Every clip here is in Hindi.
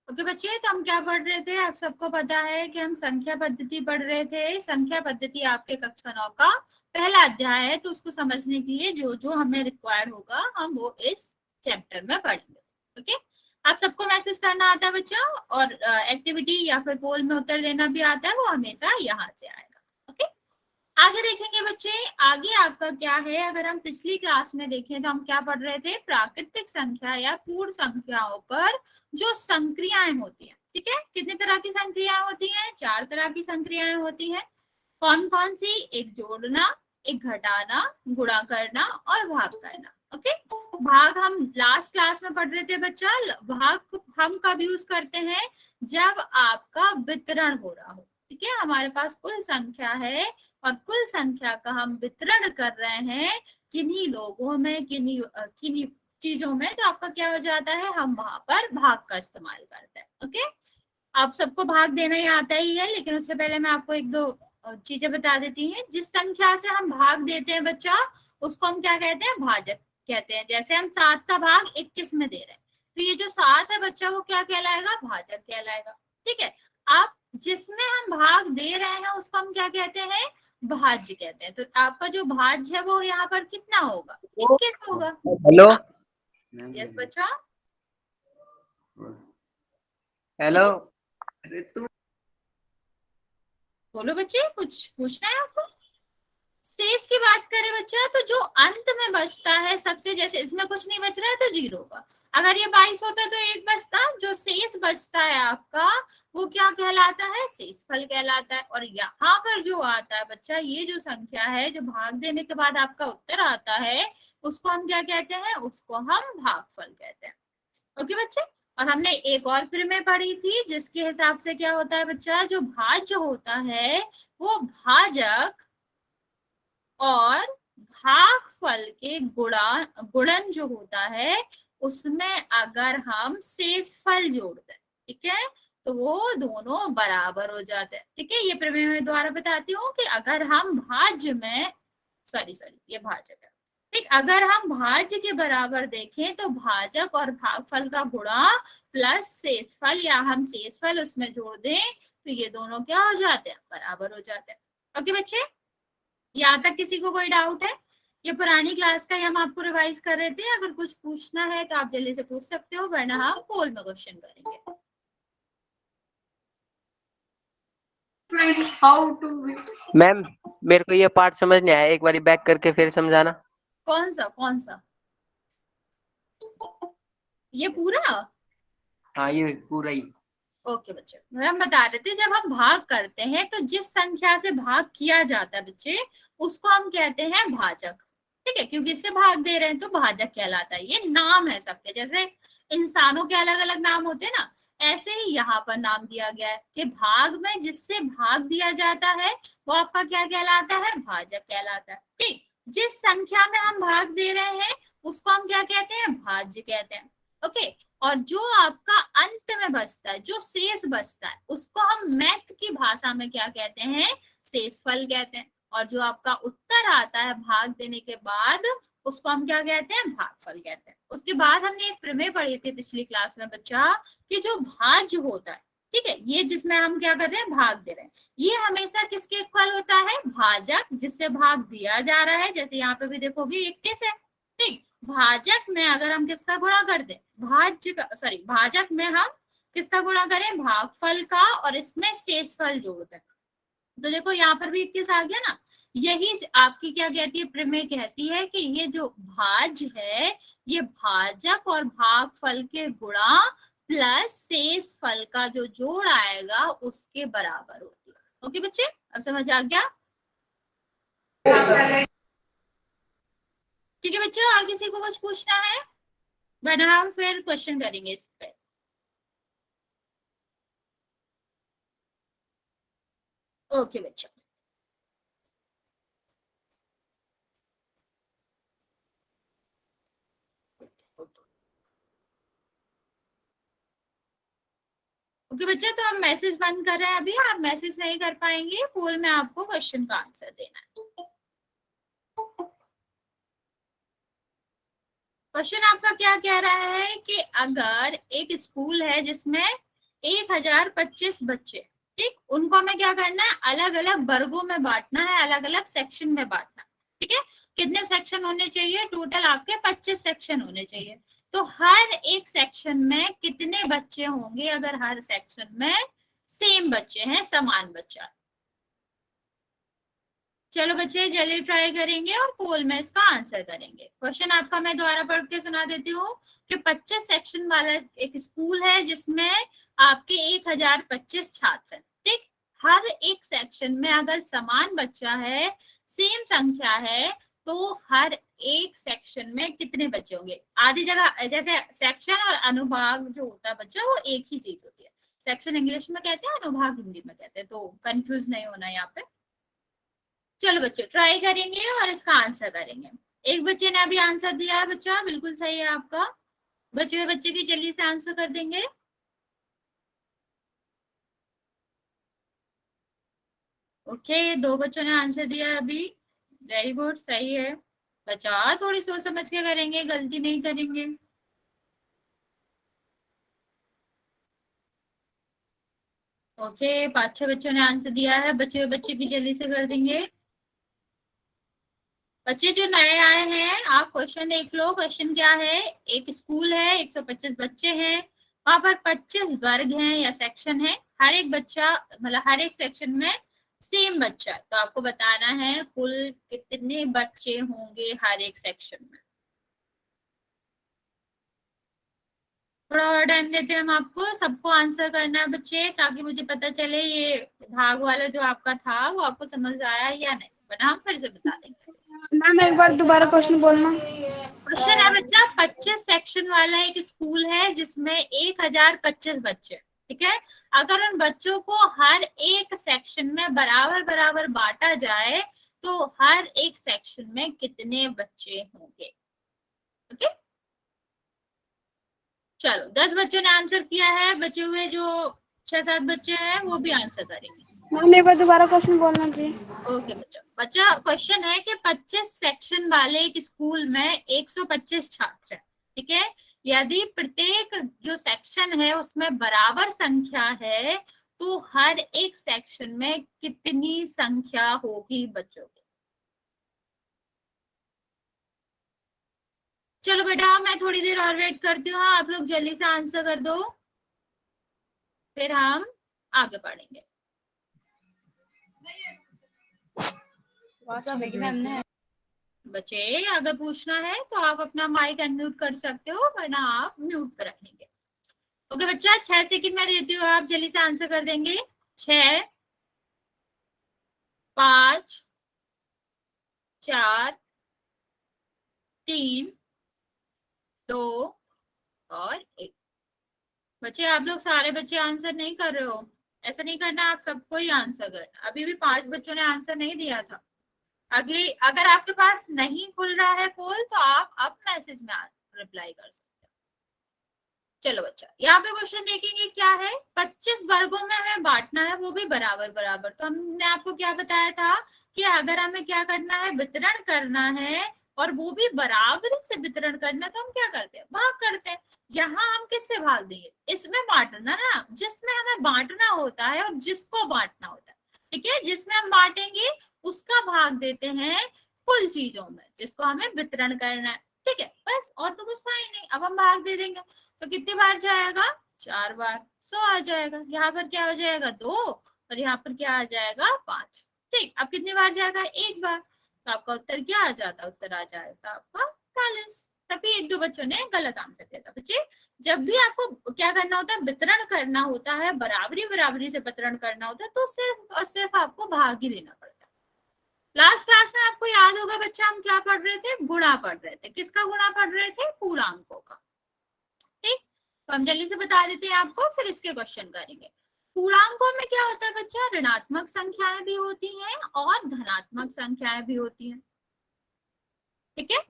ओके बच्चे, तो हम क्या पढ़ रहे थे? आप सबको पता है कि हम संख्या पद्धति पढ़ रहे थे। संख्या पद्धति आपके कक्षा 9 का पहला अध्याय है, तो उसको समझने के लिए जो जो हमें रिक्वायर होगा हम वो इस चैप्टर में पढ़ेंगे। ओके, आप सबको मैसेज करना आता है बच्चा, और एक्टिविटी या फिर पोल में उत्तर देना भी आता है, वो हमेशा यहाँ से आएगा। ओके, आगे देखेंगे बच्चे। आगे आपका क्या है, अगर हम पिछली क्लास में देखें तो हम क्या पढ़ रहे थे? प्राकृतिक संख्या या पूर्ण संख्याओं पर जो संक्रियाएं होती हैं। ठीक है, कितने तरह की संक्रियाएं होती हैं? 4 तरह की संक्रियाएं होती हैं। कौन कौन सी? एक जोड़ना, एक घटाना, गुणा करना और भाग करना। ओके, भाग हम लास्ट क्लास में पढ़ रहे थे बच्चा। भाग हम कब यूज करते हैं? जब आपका वितरण हो रहा हो। ठीक है, हमारे पास कुल संख्या है और कुल संख्या का हम वितरण कर रहे हैं किन्हीं लोगों में, किन्हीं चीजों में, तो आपका क्या हो जाता है? हम वहां पर भाग का इस्तेमाल करते हैं। ओके, आप सबको भाग देना ही आता ही है, लेकिन उससे पहले मैं आपको एक दो चीजें बता देती हैं। जिस संख्या से हम भाग देते हैं बच्चा, उसको हम क्या कहते हैं? भाजक कहते हैं। जैसे हम 7 का भाग 21 में दे रहे हैं, तो ये जो 7 है बच्चा, वो क्या कहलाएगा? भाजक कहलाएगा। ठीक है, आप जिसमें हम भाग दे रहे हैं उसको हम क्या कहते हैं? भाज्य कहते हैं। तो आपका जो भाज्य है वो यहाँ पर कितना होगा? 21 होगा। हेलो, यस बच्चा, हेलो, बोलो बच्चे, कुछ पूछना है आपको? शेष की बात करें बच्चा, तो जो अंत में बचता है सबसे, जैसे इसमें कुछ नहीं बच रहा है तो 0 होगा। अगर ये 22 होता तो 1 बचता। जो शेष बचता है आपका, वो क्या कहलाता है? शेषफल कहलाता है। और यहाँ पर जो आता है बच्चा, ये जो संख्या है जो भाग देने के बाद आपका उत्तर आता है, उसको हम क्या कहते हैं? उसको हम भागफल कहते हैं। ओके बच्चे, और हमने एक और प्रमेय पढ़ी थी जिसके हिसाब से क्या होता है बच्चा, जो भाज्य होता है वो भाजक और भागफल के गुणन जो होता है, उसमें अगर हम शेषफल जोड़ दें, ठीक है, तो वो दोनों बराबर हो जाते हैं। ठीक है, ये प्रमेय मैं दोबारा बताती हूँ कि अगर हम भाज्य में, सॉरी ये भाजक है। ठीक, अगर हम भाज्य के बराबर देखें तो भाजक और भागफल का गुणा प्लस शेषफल, या हम शेषफल उसमें जोड़ दें, तो ये दोनों क्या हो जाते हैं? बराबर हो जाते हैं। ओके बच्चे, यहाँ तक किसी को कोई डाउट है? ये पुरानी क्लास का ही हम आपको रिवाइज कर रहे थे। अगर कुछ पूछना है तो आप जल्दी से पूछ सकते हो, वरना हम पोल में क्वेश्चन करेंगे। मैम मेरे को ये पार्ट समझ नहीं आया, एक बार बैक करके फिर समझाना। कौन सा? ये पूरा? हाँ, ये पूरा ही। ओके बच्चे, हम बता रहे थे, जब हम भाग करते हैं तो जिस संख्या से भाग किया जाता है बच्चे, उसको हम कहते हैं भाजक। ठीक है, क्योंकि इससे भाग दे रहे हैं तो भाजक कहलाता है। ये नाम है सबके, जैसे इंसानों के अलग अलग नाम होते हैं ना, ऐसे ही यहाँ पर नाम दिया गया है कि भाग में जिससे भाग दिया जाता है वो आपका क्या कहलाता है? भाजक कहलाता है। ठीक, जिस संख्या में हम भाग दे रहे हैं उसको हम क्या कहते हैं? भाज्य कहते हैं। ओके, और जो आपका अंत में बचता है, जो शेष बचता है, उसको हम मैथ की भाषा में क्या कहते हैं? शेषफल कहते हैं। और जो आपका उत्तर आता है भाग देने के बाद, उसको हम क्या कहते हैं? भागफल कहते हैं। उसके बाद हमने एक प्रमेय पढ़ी थी पिछली क्लास में बच्चा, कि जो भाज्य होता है, ठीक है, ये जिसमें हम क्या कर रहे हैं? भाग दे रहे हैं, ये हमेशा किसके इक्वल होता है? भाजक, जिससे भाग दिया जा रहा है। जैसे यहाँ पे भी देखोगे 21 है। ठीक, भाजक में अगर हम किसका गुणा कर दें? भाजक में हम किसका गुणा करें? भागफल का, और इसमें शेषफल जोड़ दें, तो देखो यहाँ पर भी 21 आ गया ना। यही आपकी क्या कहती है? प्रमेय कहती है कि ये जो भाज्य है, ये भाजक और भागफल के गुणा प्लस शेषफल का जो जोड़ आएगा उसके बराबर होती है। ओके बच्चे, अब समझ आ गया? ठीक है बच्चों, और किसी को कुछ पूछना है? वरना हम फिर क्वेश्चन करेंगे इस पे। ओके बच्चों, ओके बच्चा, तो हम मैसेज बंद कर रहे हैं अभी। आप मैसेज नहीं कर पाएंगे, पोल में आपको क्वेश्चन का आंसर देना है। क्वेश्चन आपका क्या कह रहा है कि अगर एक स्कूल है जिसमें 1025 बच्चे, ठीक, उनको हमें क्या करना है, अलग अलग वर्गों में बांटना है, अलग अलग सेक्शन में बांटना, ठीक है। कितने सेक्शन होने चाहिए, टोटल आपके 25 सेक्शन होने चाहिए। तो हर एक सेक्शन में कितने बच्चे होंगे, अगर हर सेक्शन में सेम बच्चे हैं, समान बच्चा। चलो बच्चे जल्दी ट्राई करेंगे और पोल में इसका आंसर करेंगे। क्वेश्चन आपका मैं दोबारा पढ़ के सुना देती हूँ कि 25 सेक्शन वाला एक स्कूल है जिसमें आपके 1025 छात्र हैं, ठीक। हर एक सेक्शन में अगर समान बच्चा है, सेम संख्या है, तो हर एक सेक्शन में कितने बच्चे होंगे। आधी जगह जैसे सेक्शन और अनुभाग जो होता है बच्चा, वो एक ही चीज होती है। सेक्शन इंग्लिश में कहते हैं, अनुभाग हिंदी में कहते हैं, तो कंफ्यूज नहीं होना यहाँ पे। चलो बच्चे ट्राई करेंगे और इसका आंसर करेंगे। एक बच्चे ने अभी आंसर दिया है बच्चा, बिल्कुल सही है आपका। बच्चे भी जल्दी से आंसर कर देंगे। ओके, 2 बच्चों ने आंसर दिया है अभी, वेरी गुड, सही है। बच्चा थोड़ी सोच समझ के करेंगे, गलती नहीं करेंगे। ओके, 5-6 बच्चों ने आंसर दिया है, बच्चे भी जल्दी से कर देंगे। बच्चे जो नए आए हैं, आप क्वेश्चन देख लो। क्वेश्चन क्या है, एक स्कूल है, 125 बच्चे हैं, वहां पर 25 वर्ग हैं या सेक्शन है। हर एक बच्चा, मतलब हर एक सेक्शन में सेम बच्चा है, तो आपको बताना है कुल कितने बच्चे होंगे हर एक सेक्शन में। थोड़ा और टाइम देते हैं हम आपको, सबको आंसर करना है बच्चे, ताकि मुझे पता चले ये भाग वाला जो आपका था वो आपको समझ आया या नहीं, वरना हम फिर से बता देंगे। मैम एक बार दोबारा क्वेश्चन बोलना। क्वेश्चन है बच्चा, 25 सेक्शन वाला एक स्कूल है जिसमें 1025 बच्चे, ठीक है। अगर उन बच्चों को हर एक सेक्शन में बराबर बराबर बांटा जाए, तो हर एक सेक्शन में कितने बच्चे होंगे। ओके, चलो 10 बच्चों ने आंसर किया है, बचे हुए जो 6-7 बच्चे हैं वो भी आंसर करेंगे। मैम एक बार दोबारा क्वेश्चन बोलना जी। ओके बच्चा क्वेश्चन है कि 25 सेक्शन वाले एक स्कूल में 125 छात्र हैं, ठीक है। यदि प्रत्येक जो सेक्शन है उसमें बराबर संख्या है, तो हर एक सेक्शन में कितनी संख्या होगी बच्चों की। चलो बेटा, मैं थोड़ी देर और वेट करती हूँ, आप लोग जल्दी से आंसर कर दो, फिर हम आगे बढ़ेंगे। बच्चे अगर पूछना है तो आप अपना माइक अनम्यूट कर सकते हो, वरना आप म्यूट पर रखेंगे। ओके बच्चा, 6 सेकंड में देती हूँ, आप जल्दी से आंसर कर देंगे। 6, 5, 4, 3, 2 और 1। बच्चे आप लोग सारे बच्चे आंसर नहीं कर रहे हो, ऐसा नहीं करना, आप सबको ही आंसर करना। अभी भी 5 बच्चों ने आंसर नहीं दिया था। अगली, अगर आपके पास नहीं खुल रहा है पोल, तो आप अब मैसेज में रिप्लाई कर सकते हो। चलो बच्चा, यहाँ पे क्वेश्चन देखेंगे क्या है, 25 वर्गों में हमें बांटना है, वो भी बराबर बराबर। तो हमने आपको क्या बताया था कि अगर हमें क्या करना है, वितरण करना है, और वो भी बराबरी से वितरण करना, तो हम क्या करते हैं, भाग करते हैं। यहाँ हम किससे भाग देंगे, इसमें बांटना ना, जिसमें हमें बांटना होता है और जिसको बांटना होता है, ठीक है। जिसमें हम बांटेंगे उसका भाग देते हैं कुल चीजों में जिसको हमें वितरण करना है, ठीक है। बस, और तो कुछ था ही नहीं, अब हम भाग दे देंगे। तो कितनी बार जाएगा, 4 बार, 100 आ जाएगा। यहाँ पर क्या हो जाएगा, 2, और यहाँ पर क्या आ जाएगा, 5, ठीक। अब कितनी बार जाएगा, 1 बार। तो आपका उत्तर क्या आ जाता, उत्तर आ जाएगा आपका 41। तभी 1-2 बच्चों ने गलत आंसर दिया था। बच्चे, जब भी आपको क्या करना होता है, वितरण करना होता है, बराबरी बराबरी से वितरण करना होता है, तो सिर्फ और सिर्फ आपको भाग ही देना पड़ता है। लास्ट क्लास में आपको याद होगा बच्चा, हम क्या पढ़ रहे थे, गुणा पढ़ रहे थे। किसका गुणा पढ़ रहे थे, पूर्णांकों का, ठीक। तो हम जल्दी से बता देते हैं आपको, फिर इसके क्वेश्चन करेंगे। पूर्णांकों में क्या होता है बच्चा, ऋणात्मक संख्याएं भी होती हैं और धनात्मक संख्याएं भी होती हैं, ठीक है।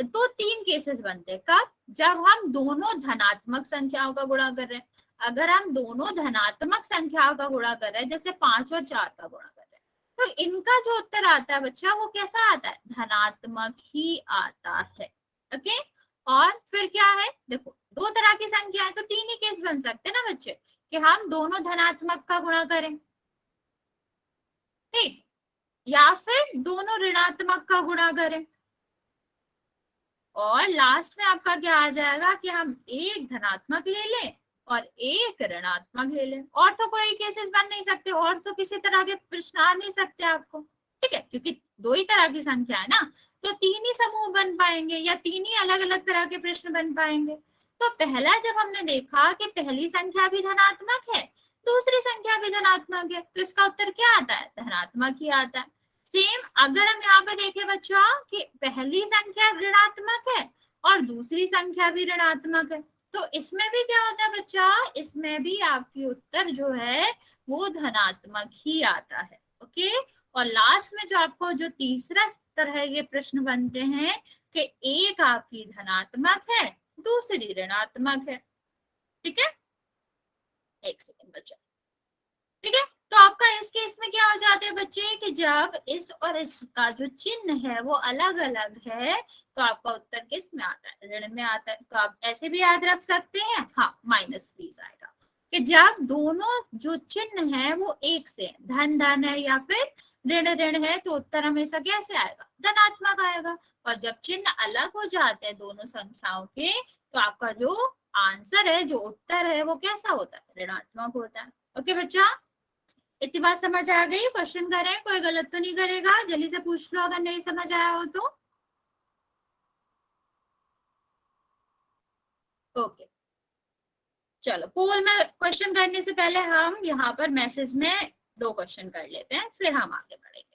तो 3 केसेस बनते हैं, कब, जब हम दोनों धनात्मक संख्याओं का गुणा कर रहे हैं। अगर हम दोनों धनात्मक संख्याओं का गुणा कर रहे हैं, जैसे 5 और 4 का गुणा कर रहे हैं, तो इनका जो उत्तर आता है बच्चा, वो कैसा आता है, धनात्मक ही आता है, ओके। और फिर क्या है, देखो दो तरह की संख्या है तो तीन ही केस बन सकते हैं ना बच्चे, कि हम दोनों धनात्मक का गुणा करें, ठीक, या फिर दोनों ऋणात्मक का गुणा करें, और लास्ट में आपका क्या आ जाएगा कि हम एक धनात्मक ले लें और एक ऋणात्मक ले लें। और तो कोई केसेस बन नहीं सकते, और तो किसी तरह के प्रश्न आ नहीं सकते आपको, ठीक है, क्योंकि दो ही तरह की संख्या है ना, तो तीन ही समूह बन पाएंगे या तीन ही अलग अलग तरह के प्रश्न बन पाएंगे। तो पहला जब हमने देखा कि पहली संख्या भी धनात्मक है, दूसरी संख्या भी धनात्मक है, तो इसका उत्तर क्या आता है, धनात्मक ही आता है। सेम अगर हम यहाँ पे देखें बच्चों कि पहली संख्या ऋणात्मक है और दूसरी संख्या भी ऋणात्मक है, तो इसमें भी क्या होता है बच्चा, इसमें भी आपकी उत्तर जो है वो धनात्मक ही आता है। ओके, और लास्ट में जो आपको जो तीसरा तरह के प्रश्न बनते हैं कि एक आपकी धनात्मक है दूसरी ऋणात्मक है, ठीक है, एक सेकंड बच्चा, ठीक है। तो आपका इस केस में क्या हो जाते हैं बच्चे कि जब इस और इसका जो चिन्ह है वो अलग अलग है, तो आपका उत्तर किस में आता है, ऋण में आता है। तो आप ऐसे भी याद रख सकते हैं, हाँ -20 आएगा, कि जब दोनों जो चिन्ह है वो एक से, धन धन है या फिर ऋण ऋण है, तो उत्तर हमेशा कैसे आएगा, धनात्मक आएगा। और जब चिन्ह अलग हो जाते हैं दोनों संख्याओं के, तो आपका जो आंसर है, जो उत्तर है, वो कैसा होता है, ऋणात्मक होता है। ओके बच्चा, इतनी बात समझ आ गई, क्वेश्चन करें, कोई गलत तो नहीं करेगा, जल्दी से पूछ लो अगर नहीं समझ आया हो तो। ओके, चलो पोल में क्वेश्चन करने से पहले हम यहाँ पर मैसेज में दो क्वेश्चन कर लेते हैं, फिर हम आगे बढ़ेंगे।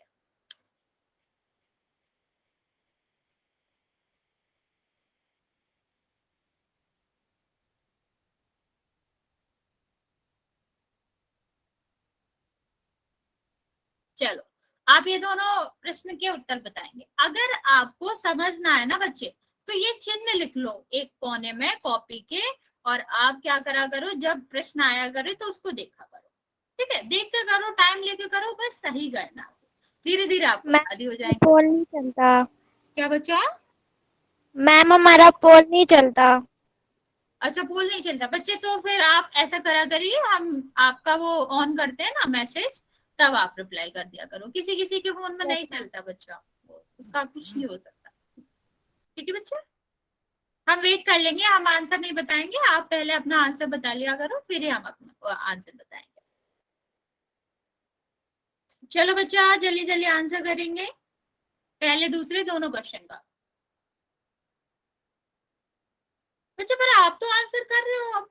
चलो, आप ये दोनों प्रश्न के उत्तर बताएंगे। अगर आपको समझना है ना बच्चे, तो ये चिन्ह लिख लो एक कोने में कॉपी के, और आप क्या करा करो, जब प्रश्न आया करे तो उसको देखा करो, ठीक है, देख के करो, टाइम लेके करो, बस सही करना, धीरे धीरे आपको मैम आदि हो जाएंगे। पोल नहीं चलता। क्या बच्चा, मैम हमारा पोल नहीं चलता। अच्छा पोल नहीं चलता बच्चे, तो फिर आप ऐसा करा करिए, हम आपका वो ऑन करते हैं ना मैसेज, तब आप रिप्लाई कर दिया करो। किसी किसी के फोन में नहीं चलता बच्चा, उसका कुछ नहीं हो सकता, ठीक है बच्चा। हम वेट कर लेंगे, हम आंसर नहीं बताएंगे, आप पहले अपना आंसर बता लिया करो, फिर ही हम अपना आंसर बताएंगे। चलो बच्चा, जल्दी जल्दी आंसर करेंगे पहले दूसरे दोनों क्वेश्चन का। बच्चा पर आप तो आंसर कर रहे हो, आप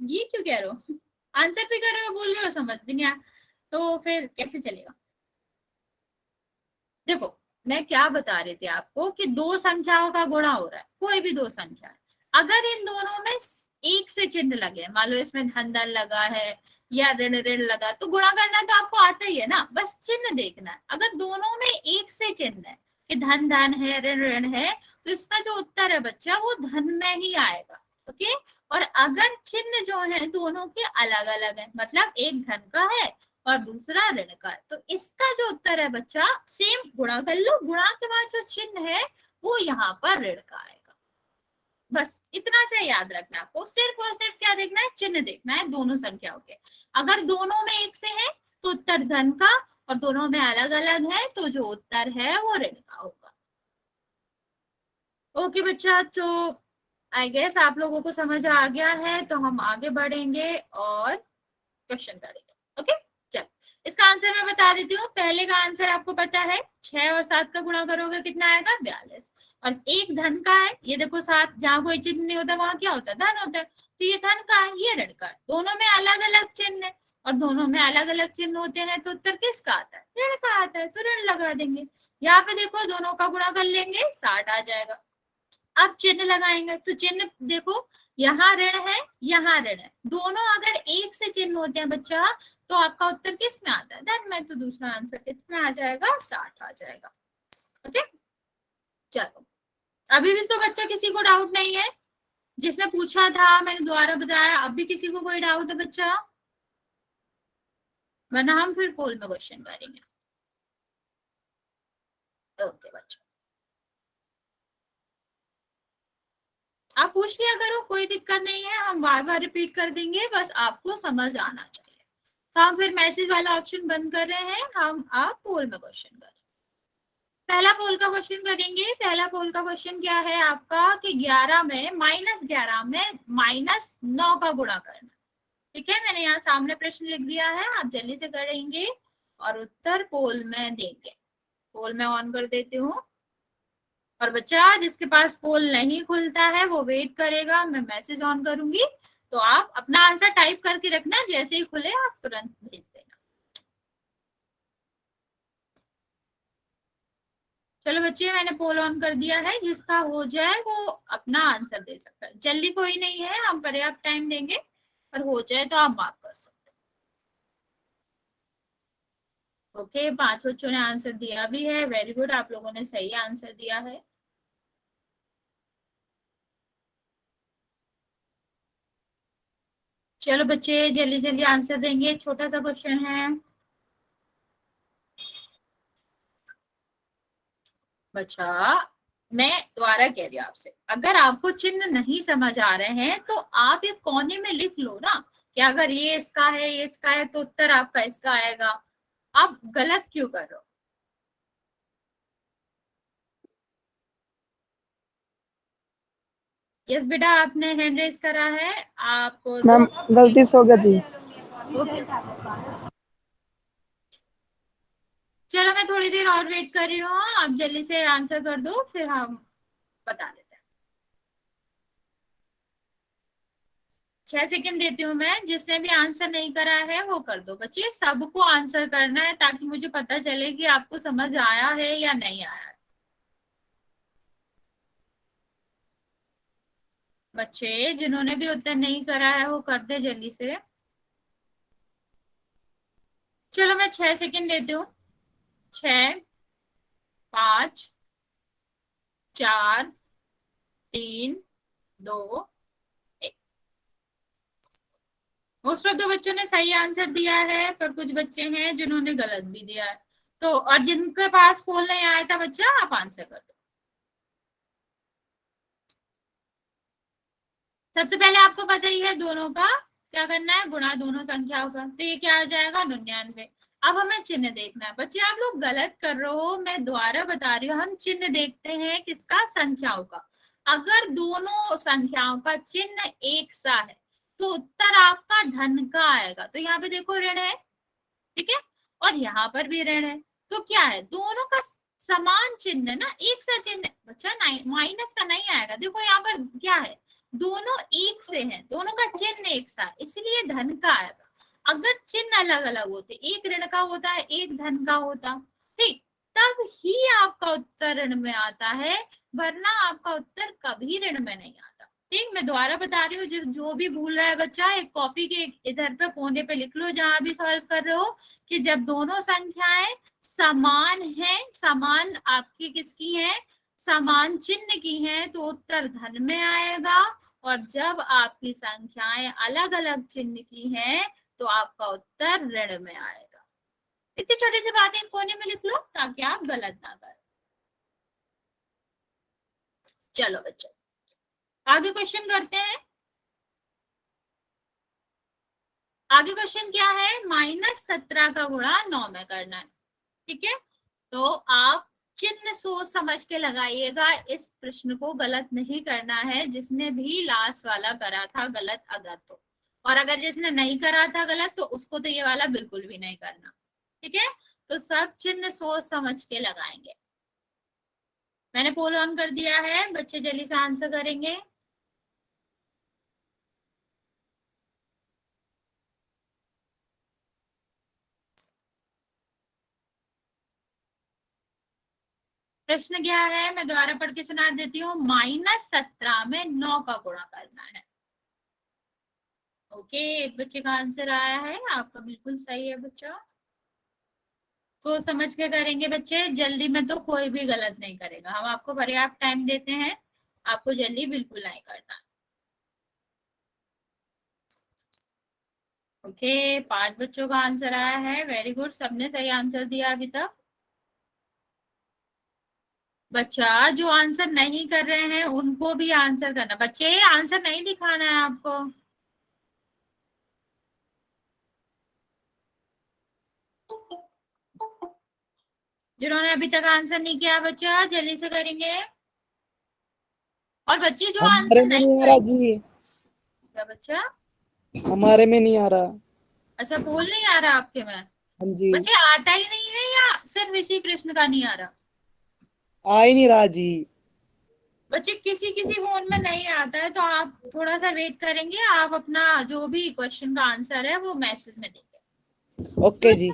ये क्यों कह रहे हो, आंसर भी कर रहे हो बोल रहे हो, समझ भी नहीं आया, तो फिर कैसे चलेगा। देखो मैं क्या बता रही थी आपको कि दो संख्याओं का गुणा हो रहा है, कोई भी दो संख्या है, अगर इन दोनों में एक से चिन्ह लगे, मान लो इसमें धन धन लगा है या ऋण ऋण लगा, तो गुणा करना तो आपको आता ही है ना, बस चिन्ह देखना है। अगर दोनों में एक से चिन्ह है कि धन धन है ऋण ऋण है, तो इसका जो उत्तर है बच्चा वो धन में ही आएगा। ओके, और अगर चिन्ह जो है दोनों के अलग अलग है, मतलब एक धन का है और दूसरा ऋण का है, तो इसका जो उत्तर है बच्चा सेम गुणा कर लो, गुणा के बाद जो चिन्ह है वो यहाँ पर ऋण का आएगा। बस इतना से याद रखना, आपको सिर्फ और सिर्फ क्या देखना है, चिन्ह देखना है दोनों संख्याओं के। अगर दोनों में एक से है तो उत्तर धन का, और दोनों में अलग अलग है तो जो उत्तर है वो ऋण का होगा। ओके बच्चा, तो आई गेस आप लोगों को समझ आ गया है, तो हम आगे बढ़ेंगे और क्वेश्चन करेंगे। ओके, चल इसका आंसर मैं बता देती हूँ। पहले का आंसर आपको पता है, 6 और 7 का गुणा करोगे कितना आएगा, 42। और एक धन का है, ये देखो 7 जहाँ कोई चिन्ह नहीं होता वहां क्या होता है, धन होता है, तो ये धन का है, ये ऋण का है, दोनों में अलग अलग चिन्ह है, और दोनों में अलग अलग चिन्ह होते हैं, तो उत्तर किसका आता है, ऋण का आता है, तो ऋण लगा देंगे। यहाँ पे देखो दोनों का गुणा कर लेंगे, 60 आ जाएगा। अब चिन्ह लगाएंगे, तो चिन्ह देखो, यहाँ ऋण है यहाँ ऋण है, दोनों अगर एक से चिन्ह होते हैं बच्चा, तो आपका उत्तर किस में आता है, धन में, तो दूसरा आंसर कितना आ जाएगा, 60 आ जाएगा। ओके, चलो अभी भी तो बच्चा किसी को डाउट नहीं है, जिसने पूछा था मैंने दोबारा बताया, अब भी किसी को कोई डाउट है बच्चा, वरना हम फिर पोल में क्वेश्चन करेंगे। ओके बच्चा, आप पूछ लिया करो, कोई दिक्कत नहीं है, हम बार बार रिपीट कर देंगे, बस आपको समझ आना चाहिए। तो हम फिर मैसेज वाला ऑप्शन बंद कर रहे हैं, हम आप पोल में क्वेश्चन करें। पहला पोल का क्वेश्चन करेंगे। पहला पोल का क्वेश्चन क्या है आपका कि 11 में -11 में -9 का गुणा करना। ठीक है, मैंने यहाँ सामने प्रश्न लिख दिया है, आप जल्दी से करेंगे और उत्तर पोल में देंगे। पोल में ऑन कर देती हूँ। और बच्चा जिसके पास पोल नहीं खुलता है वो वेट करेगा, मैं मैसेज ऑन करूंगी, तो आप अपना आंसर टाइप करके रखना, जैसे ही खुले आप तुरंत भेज देना। चलो बच्चे, मैंने पोल ऑन कर दिया है, जिसका हो जाए वो अपना आंसर दे सकता है। जल्दी कोई नहीं है, हम पर्याप्त टाइम देंगे, और हो जाए तो आप मार्क कर सकते हैं। ओके, 5 बच्चों ने आंसर दिया भी है, वेरी गुड, आप लोगों ने सही आंसर दिया है। चलो बच्चे जल्दी जल्दी आंसर देंगे, छोटा सा क्वेश्चन है। बच्चा मैं दोबारा कह रही हूँ आपसे, अगर आपको चिन्ह नहीं समझ आ रहे हैं तो आप एक कोने में लिख लो ना कि अगर ये इसका है, ये इसका है, तो उत्तर आपका इसका आएगा। आप गलत क्यों कर रहे हो? यस बेटा, आपने हैंड रेज करा है, आप मैम गलती से हो गया जी। ओके, चलो मैं थोड़ी देर और वेट कर रही हूँ, आप जल्दी से आंसर कर दो, फिर हम बता देते हैं। 6 सेकंड देती हूँ मैं, जिसने भी आंसर नहीं करा है वो कर दो। बच्चे सबको आंसर करना है ताकि मुझे पता चले कि आपको समझ आया है या नहीं आया है। बच्चे जिन्होंने भी उत्तर नहीं करा है वो कर दे जल्दी से। चलो मैं 6 सेकंड देती हूँ। 6, 5, 4, 3, 2, 1। मोस्ट ऑफ द बच्चों ने सही आंसर दिया है, पर कुछ बच्चे हैं जिन्होंने गलत भी दिया है। तो और जिनके पास पोल नहीं आया था बच्चा, आप आंसर कर दो। सबसे पहले आपको पता ही है दोनों का क्या करना है, गुणा दोनों संख्याओं का, तो ये क्या आ जाएगा 99। अब हमें चिन्ह देखना है। बच्चे आप लोग गलत कर रहे हो, मैं दोबारा बता रही हूँ, हम चिन्ह देखते हैं किसका, संख्याओं का। अगर दोनों संख्याओं का चिन्ह एक सा है तो उत्तर आपका धन का आएगा। तो यहाँ पे देखो ऋण है, ठीक है, और यहाँ पर भी ऋण है, तो क्या है, दोनों का समान चिन्ह ना, एक सा चिन्ह। बच्चा माइनस का नहीं आएगा, देखो यहाँ पर क्या है, दोनों एक से हैं, दोनों का चिन्ह एक सा, इसलिए धन का आएगा। अगर चिन्ह अलग अलग होते, एक ऋण का होता है, एक धन का होता, ठीक, तब ही आपका उत्तर ऋण में आता है, वरना आपका उत्तर कभी ऋण में नहीं आता। ठीक, मैं दोबारा बता रही हूँ, जो भी भूल रहा है बच्चा, एक कॉपी के इधर पे कोने पे लिख लो जहां भी सॉल्व कर रहे हो, कि जब दोनों संख्याएं समान हैं, समान आपकी किसकी हैं, समान चिन्ह की हैं, तो उत्तर धन में आएगा। और जब आपकी संख्याएं अलग अलग चिन्ह की हैं तो आपका उत्तर ऋण में आएगा। इतनी छोटी सी बातें कोने में लिख लो ताकि आप गलत ना करें। चलो बच्चों आगे क्वेश्चन करते हैं। आगे क्वेश्चन क्या है, -17 का गुणा 9 में करना है। ठीक है, तो आप चिन्ह सोच समझ के लगाइएगा, इस प्रश्न को गलत नहीं करना है। जिसने भी लास्ट वाला करा था गलत अगर तो, और अगर जिसने नहीं करा था गलत तो उसको तो ये वाला बिल्कुल भी नहीं करना। ठीक है, तो सब चिन्ह सोच समझ के लगाएंगे। मैंने पोल ऑन कर दिया है, बच्चे जल्दी से आंसर करेंगे। प्रश्न क्या है, मैं दोबारा पढ़ के सुना देती हूँ। -17 में 9 का गुणा करना है। ओके, एक बच्चे का आंसर आया है, आपका बिल्कुल सही है बच्चा। तो समझ के करेंगे बच्चे, जल्दी में तो कोई भी गलत नहीं करेगा, हम आपको पर्याप्त टाइम देते हैं, आपको जल्दी बिल्कुल नहीं करना। ओके, 5 बच्चों का आंसर आया है, वेरी गुड, सबने सही आंसर दिया अभी तक। बच्चा जो आंसर नहीं कर रहे हैं उनको भी आंसर करना। बच्चे आंसर नहीं दिखाना है आपको। जिन्होंने अभी तक आंसर नहीं किया बच्चा जल्दी से करेंगे। और बच्चे जो हमारे आंसर में नहीं नहीं आ रहा करेंगे जी, क्या बच्चा? हमारे में नहीं आ रहा। अच्छा पोल नहीं आ रहा आपके में? हाँ जी, बच्चे आता ही नहीं है या सिर्फ इसी प्रश्न का नहीं आ रहा? आ ही नहीं रहा जी। बच्चे किसी किसी फोन में नहीं आता है तो आप थोड़ा सा वेट करेंगे। आप अपना जो भी क्वेश्चन का आंसर है वो मैसेज में देंगे। ओके जी।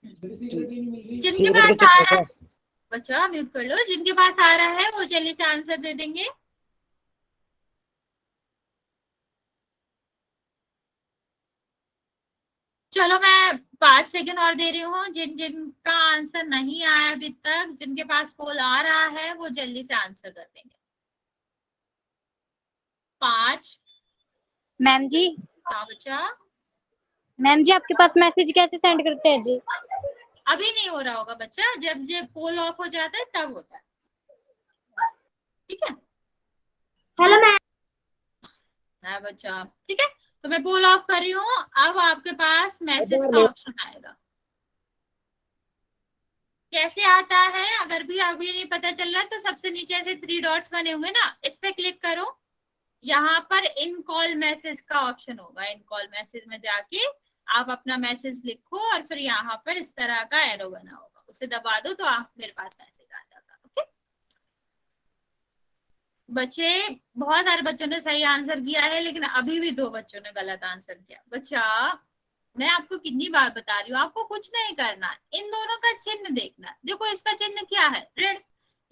जिनके सिगरेट पास का आ चक्कर रहा था। है बच्चा म्यूट कर लो। जिनके पास आ रहा है वो जल्दी से आंसर दे देंगे। चलो मैं 5 सेकंड और दे रही हूँ। जिनका आंसर नहीं आया अभी तक, जिनके पास पोल आ रहा है वो जल्दी से आंसर कर देंगे। 5। मैम जी, हाँ बच्चा। मैम जी आपके पास मैसेज कैसे सेंड करते हैं जी? अभी नहीं हो रहा होगा बच्चा, जब जब पोल ऑफ हो जाता है तब होता है। ठीक है? Hello ma'am. है बच्चा। ठीक है, तो मैं पोल ऑफ कर रही हूँ। अब आपके पास मैसेज का ऑप्शन आएगा। कैसे आता है अगर भी अभी नहीं पता चल रहा है तो सबसे नीचे ऐसे 3 डॉट्स बने होंगे ना, इस पे क्लिक करो। यहाँ पर इन कॉल मैसेज का ऑप्शन होगा। इन कॉल मैसेज में जाके आप अपना मैसेज लिखो और फिर यहाँ पर इस तरह का एरो बना होगा, उसे दबा दो तो आप मेरे पास मैसेज आ जाएगा। ओके बच्चे, बहुत सारे बच्चों ने सही आंसर किया है लेकिन अभी भी 2 बच्चों ने गलत आंसर किया। बच्चा मैं आपको कितनी बार बता रही हूँ, आपको कुछ नहीं करना, इन दोनों का चिन्ह देखना। देखो इसका चिन्ह क्या है? ऋण।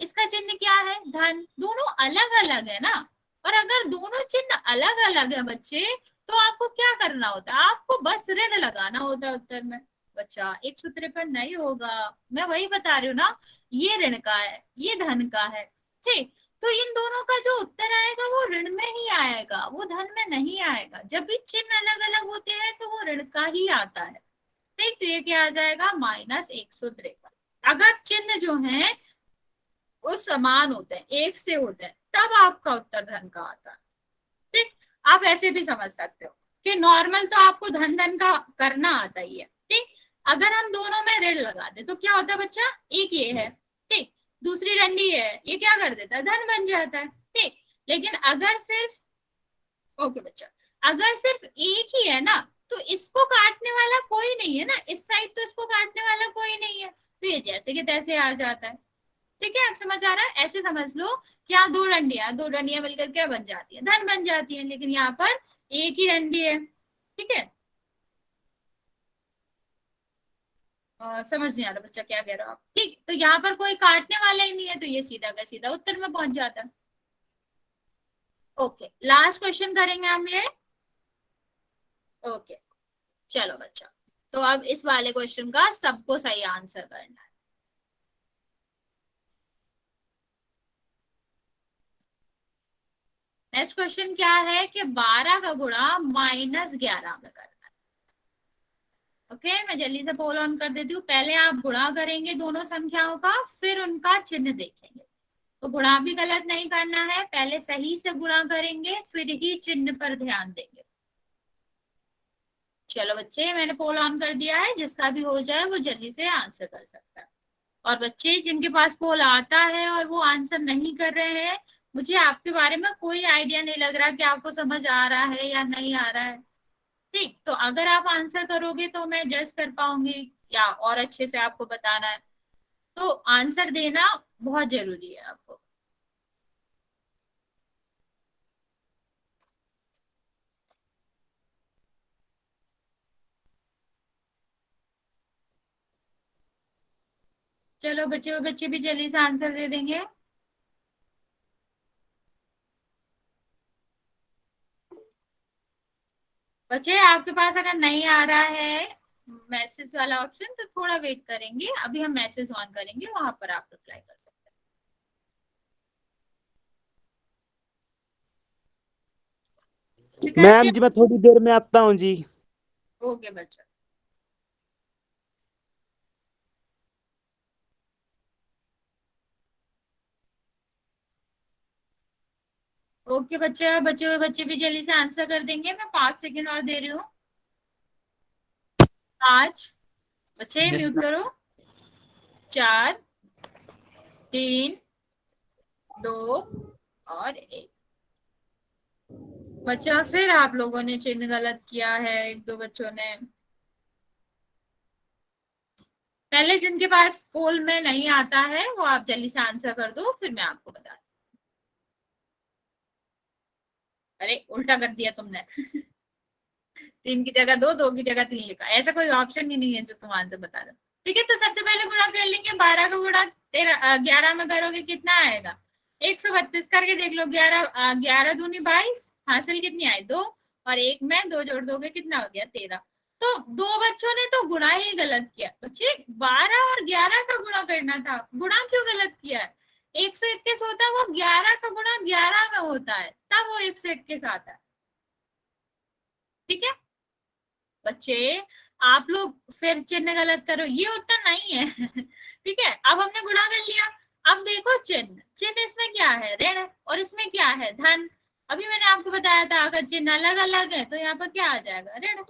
इसका चिन्ह क्या है? धन। दोनों अलग अलग है ना। और अगर दोनों चिन्ह अलग अलग है बच्चे, तो आपको क्या करना होता है? आपको बस ऋण लगाना होता है उत्तर में। बच्चा 153 नहीं होगा। मैं वही बता रही हूँ ना, ये ऋण का है, ये धन का है। ठीक, तो इन दोनों का जो उत्तर आएगा वो ऋण में ही आएगा, वो धन में नहीं आएगा। जब भी चिन्ह अलग अलग होते हैं तो वो ऋण का ही आता है। ठीक, तो ये क्या आ जाएगा? -153। अगर चिन्ह जो है वो समान होते हैं, एक से होते हैं, तब आपका उत्तर धन का आता है। ठीक, आप ऐसे भी समझ सकते हो कि नॉर्मल तो आपको धन धन का करना आता ही है। ठीक, अगर हम दोनों में ऋण लगा दे तो क्या होता है बच्चा? एक ये है, ठीक, दूसरी डंडी है, ये क्या कर देता है? धन बन जाता है। ठीक, लेकिन अगर सिर्फ, ओके बच्चा, अगर सिर्फ एक ही है ना तो इसको काटने वाला कोई नहीं है ना, इस साइड तो इसको काटने वाला कोई नहीं है, तो ये जैसे कि तैसे आ जाता है। ठीक है, आप समझ आ रहा है? ऐसे समझ लो कि यहाँ 2 डंडियां मिलकर क्या बन जाती है? धन बन जाती है। लेकिन यहाँ पर एक ही डंडी है। ठीक है, समझ नहीं आ रहा बच्चा क्या कह रहे हो आप? ठीक, तो यहाँ पर कोई काटने वाला ही नहीं है तो ये सीधा का सीधा उत्तर में पहुंच जाता है। ओके, लास्ट क्वेश्चन करेंगे हम ये। ओके चलो बच्चा, तो अब इस वाले क्वेश्चन का सबको सही आंसर करना है। नेक्स्ट क्वेश्चन क्या है कि 12 का गुणा -11 में करना है। ओके, मैं जल्दी से पोल ऑन कर देती हूँ। पहले आप गुणा करेंगे दोनों संख्याओं का, फिर उनका चिन्ह देखेंगे। तो गुणा भी गलत नहीं करना है, पहले सही से गुणा करेंगे फिर ही चिन्ह पर ध्यान देंगे। चलो बच्चे, मैंने पोल ऑन कर दिया है, जिसका भी हो जाए वो जल्दी से आंसर कर सकता है। और बच्चे जिनके पास पोल आता है और वो आंसर नहीं कर रहे हैं, मुझे आपके बारे में कोई आइडिया नहीं लग रहा कि आपको समझ आ रहा है या नहीं आ रहा है। ठीक, तो अगर आप आंसर करोगे तो मैं जज कर पाऊंगी या और अच्छे से आपको बताना है। तो आंसर देना बहुत जरूरी है आपको। चलो बच्चे बच्चे भी जल्दी से आंसर दे देंगे। बच्चे आपके पास अगर नहीं आ रहा है मैसेज वाला ऑप्शन तो थोड़ा वेट करेंगे, अभी हम मैसेज ऑन करेंगे, वहां पर आप रिप्लाई कर सकते हैं। मैम जी मैं थोड़ी देर में आता हूँ जी। ओके बच्चा। ओके बच्चे, बचे हुए बच्चे भी जल्दी से आंसर कर देंगे। मैं 5 सेकंड और दे रही हूँ। 5 बच्चे म्यूट करो। 4 3 2 और 1। बच्चा फिर आप लोगों ने चिन्ह गलत किया है, एक दो बच्चों ने। पहले जिनके पास पोल में नहीं आता है वो आप जल्दी से आंसर कर दो, फिर मैं आपको बता दूं। अरे उल्टा कर दिया तुमने। 3 की जगह 2, 2 की जगह 3 लिखा। ऐसा कोई ऑप्शन ही नहीं है जो तुम आंसर बता दो। ठीक है, तो सबसे पहले गुणा कर लेंगे। 12 का गुणा 11 में करोगे कितना आएगा? 132 करके देख लो। 11 दूनी 22, हासिल कितनी आई? 2, और 1 में 2 जोड़ दोगे कितना हो गया? 13। तो दो बच्चों ने तो गुणा ही गलत किया। बच्चे 12 और 11 का गुणा करना था, गुणा क्यों गलत किया है? 121 होता है वो 11 का गुणा 11 में होता है, तब वो 121 आता है। ठीक है बच्चे, आप लोग फिर चिन्ह गलत करो, ये उत्तर नहीं है। ठीक है, अब हमने गुणा कर लिया। अब देखो चिन्ह, चिन्ह इसमें क्या है? ऋण, और इसमें क्या है? धन। अभी मैंने आपको बताया था अगर चिन्ह अलग अलग है तो यहाँ पर क्या आ जाएगा? ऋण।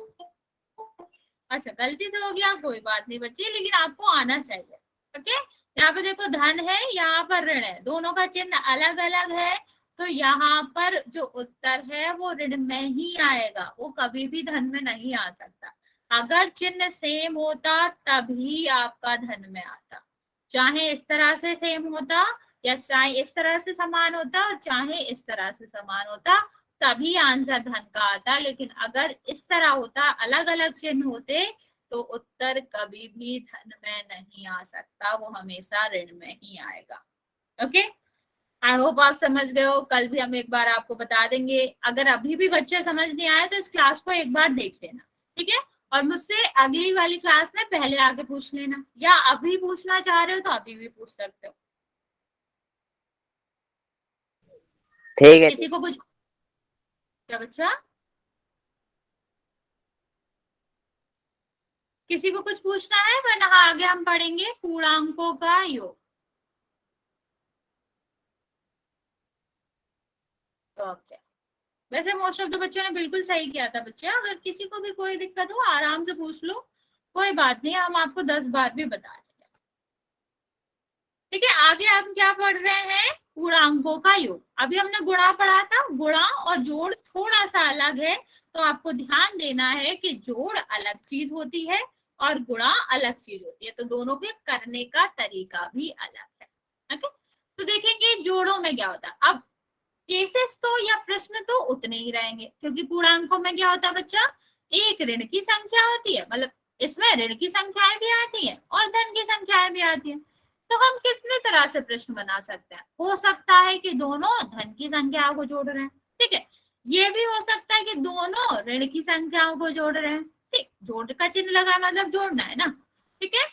अच्छा गलती से हो गया, कोई बात नहीं बच्चे, लेकिन आपको आना चाहिए। ओके, यहाँ पे देखो धन है, यहाँ पर ऋण है, दोनों का चिन्ह अलग अलग है, तो यहाँ पर जो उत्तर है वो ऋण में ही आएगा, वो कभी भी धन में नहीं आ सकता। अगर चिन्ह सेम होता तभी आपका धन में आता, चाहे इस तरह से सेम होता या चाहे इस तरह से समान होता और चाहे इस तरह से समान होता, तभी आंसर धन का आता। लेकिन अगर इस तरह होता, अलग अलग चिन्ह होते, तो उत्तर कभी भी धन में नहीं आ सकता, वो हमेशा ऋण में ही आएगा। ओके, आई होप आप समझ गए हो। कल भी हम एक बार आपको बता देंगे। अगर अभी भी बच्चे समझ नहीं आए तो इस क्लास को एक बार देख लेना, ठीक है? और मुझसे अगली वाली क्लास में पहले आके पूछ लेना, या अभी पूछना चाह रहे हो तो अभी भी पूछ सकते हो। ठीक है। किसी को कुछ क्या बच्चा? किसी को कुछ पूछना है? वरना आगे हम पढ़ेंगे पूर्णांकों का योग। ओके, वैसे मोस्ट ऑफ द बच्चों ने बिल्कुल सही किया था बच्चे। अगर किसी को भी कोई दिक्कत हो आराम से पूछ लो, कोई बात नहीं, हम आपको 10 बार भी बता देंगे। ठीक है, आगे हम क्या पढ़ रहे हैं? पूर्णांकों का योग। अभी हमने गुणा पढ़ा था, गुणा और जोड़ थोड़ा सा अलग है, तो आपको ध्यान देना है कि जोड़ अलग चीज होती है और गुणा अलग चीज होती है, तो दोनों के करने का तरीका भी अलग है। ओके, तो देखेंगे जोड़ों में क्या होता है। अब केसेस तो या प्रश्न तो उतने ही रहेंगे, क्योंकि पूर्णांकों में क्या होता है बच्चा? एक ऋण की संख्या होती है, मतलब इसमें ऋण की संख्याएं भी आती है और धन की संख्याएं भी आती है। तो हम कितने तरह से प्रश्न बना सकते हैं? हो सकता है कि दोनों धन की संख्याओं को जोड़ रहे हैं, ठीक है। ये भी हो सकता है कि दोनों ऋण की संख्याओं को जोड़ रहे हैं, ठीक। जोड़ का चिन्ह लगा मतलब जोड़ना है ना, ठीक है।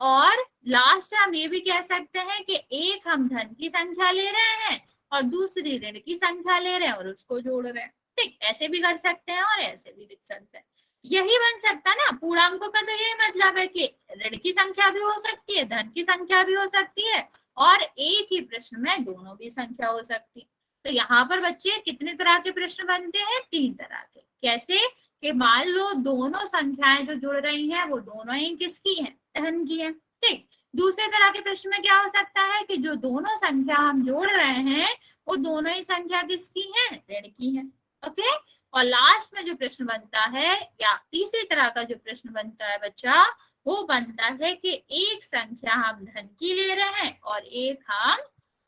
और लास्ट हम ये भी कह सकते हैं कि एक हम धन की संख्या ले रहे हैं और दूसरी ऋण की संख्या ले रहे हैं और उसको जोड़ रहे हैं, ठीक। ऐसे भी कर सकते हैं और ऐसे भी लिख सकते हैं। यही बन सकता है ना पूर्णांकों का, तो यही मतलब है कि ऋण की संख्या भी हो सकती है, धन की संख्या भी हो सकती है, और एक ही प्रश्न में दोनों भी संख्या हो सकती है। तो यहाँ पर बच्चे कितने तरह के प्रश्न बनते हैं? 3 तरह के। कैसे? कि मान लो दोनों संख्याएं जो जुड़ रही हैं वो दोनों ही किसकी हैं? धन की है, ठीक। दूसरे तरह के प्रश्न में क्या हो सकता है कि जो दोनों संख्या हम जोड़ रहे हैं वो दोनों ही संख्या किसकी है? ऋण की है। ओके, और लास्ट में जो प्रश्न बनता है, या तीसरी तरह का जो प्रश्न बनता है बच्चा, वो बनता है कि एक संख्या हम धन की ले रहे हैं और एक हम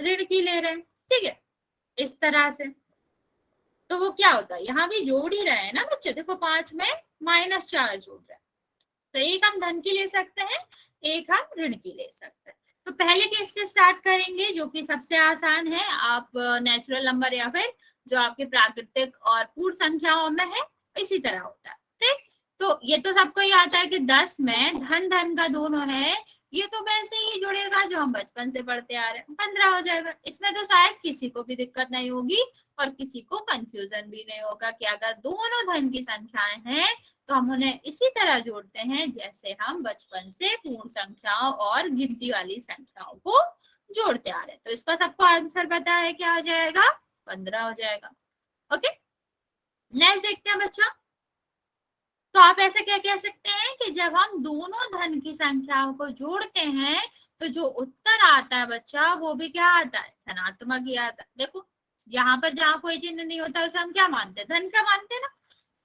ऋण की ले रहे हैं, ठीक है, इस तरह से। तो वो क्या होता है? यहाँ भी जोड़ ही रहे हैं ना बच्चे, देखो 5 में -4 जोड़ रहे हैं, तो एक हम धन की ले सकते हैं, एक हम ऋण की ले सकते हैं। तो पहले केस से स्टार्ट करेंगे जो कि सबसे आसान है। आप नेचुरल नंबर या फिर जो आपके प्राकृतिक और पूर्ण संख्याओं में है इसी तरह होता है, ठीक। तो ये तो सबको ही आता है कि 10 में धन धन का दोनों है, ये तो वैसे ही जुड़ेगा जो हम बचपन से पढ़ते आ रहे हैं, 15 हो जाएगा। इसमें तो शायद किसी को भी दिक्कत नहीं होगी और किसी को कंफ्यूजन भी नहीं होगा कि अगर दोनों धन की संख्याएं हैं तो हम उन्हें इसी तरह जोड़ते हैं जैसे हम बचपन से पूर्ण संख्याओं और गिनती वाली संख्याओं को जोड़ते आ रहे हैं। तो इसका सबको आंसर पता है, क्या हो जाएगा? 15 हो जाएगा। ओके, नेक्स्ट देखते हैं बच्चा। तो आप ऐसे क्या कह सकते हैं कि जब हम दोनों धन की संख्याओं को जोड़ते हैं तो जो उत्तर आता है बच्चा वो भी क्या आता है, धनात्मक ही आता है। देखो यहाँ पर जहाँ कोई चिन्ह नहीं होता उसे हम क्या मानते हैं, धन का मानते हैं ना।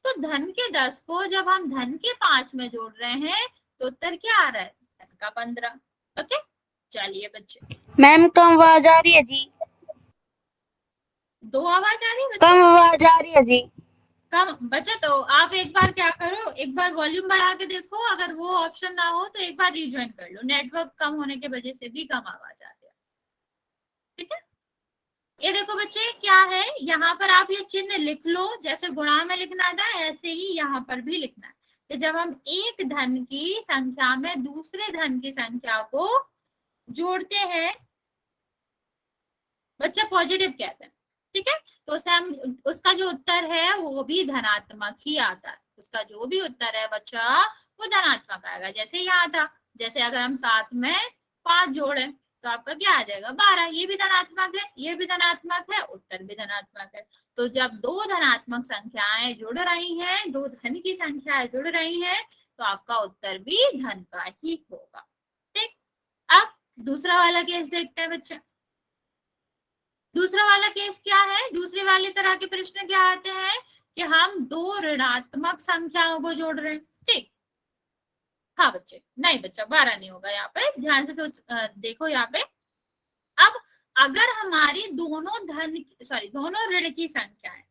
तो धन के 10 को जब हम धन के 5 में जोड़ रहे हैं तो उत्तर क्या आ रहा है, धन का 15। ओके, चलिए बच्चे, मैम कम आवाज आ रही है जी। 2 आवाज आ रही है कम बच्चे? आवाज आ रही है जी। कम बच्चा, तो आप एक बार क्या करो, एक बार वॉल्यूम बढ़ा के देखो, अगर वो ऑप्शन ना हो तो एक बार रिज्वाइन कर लो। नेटवर्क कम होने की वजह से भी कम आवाज आ रही है। ठीक है, ये देखो बच्चे क्या है, यहाँ पर आप ये चिन्ह लिख लो, जैसे गुणा में लिखना था ऐसे ही यहाँ पर भी लिखना है कि जब हम एक धन की संख्या में दूसरे धन की संख्या को जोड़ते हैं बच्चा पॉजिटिव कहते हैं। ठीक है, तो उसे हम, उसका जो उत्तर है वो भी धनात्मक ही आता है। उसका जो भी उत्तर है बच्चा वो धनात्मक आएगा। जैसे यहाँ था, जैसे अगर हम 7 में 5 जोड़े तो आपका क्या आ जाएगा, 12। ये भी धनात्मक है, ये भी धनात्मक है, उत्तर भी धनात्मक है। तो जब दो धनात्मक संख्याएं जुड़ रही हैं, दो धन की संख्याएं जुड़ रही हैं, तो आपका उत्तर भी धन का ही होगा। ठीक, अब दूसरा वाला केस देखते हैं बच्चा। दूसरा वाला केस क्या है, दूसरे वाले तरह के प्रश्न क्या आते हैं कि हम दो ऋणात्मक संख्याओं को जोड़ रहे हैं। ठीक, हाँ बच्चे, नहीं बच्चा 12 नहीं होगा, यहाँ पे ध्यान से देखो यहाँ पे। अब अगर हमारी दोनों ऋण की संख्या है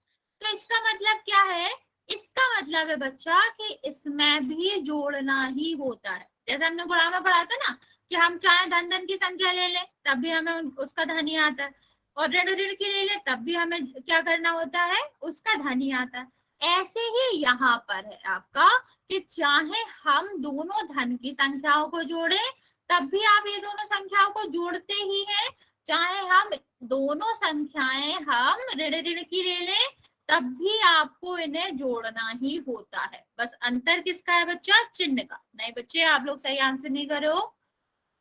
तो इसका मतलब क्या है, इसका मतलब है बच्चा कि इसमें भी जोड़ना ही होता है। जैसे हमने गुणा में पढ़ा था ना कि हम चाहे धन की संख्या ले लें तब भी हमें उसका धन ही आता है, और ऋण की ले लें तब भी हमें क्या करना होता है, उसका धन ही आता है। ऐसे ही यहाँ पर है आपका कि चाहे हम दोनों धन की संख्याओं को जोड़े तब भी आप ये दोनों संख्याओं को जोड़ते ही हैं, चाहे हम दोनों संख्याएं हम ऋण की ले लें तब भी आपको इन्हें जोड़ना ही होता है। बस अंतर किसका है बच्चा, चिन्ह का। नहीं बच्चे, आप लोग सही आंसर नहीं कर रहे हो।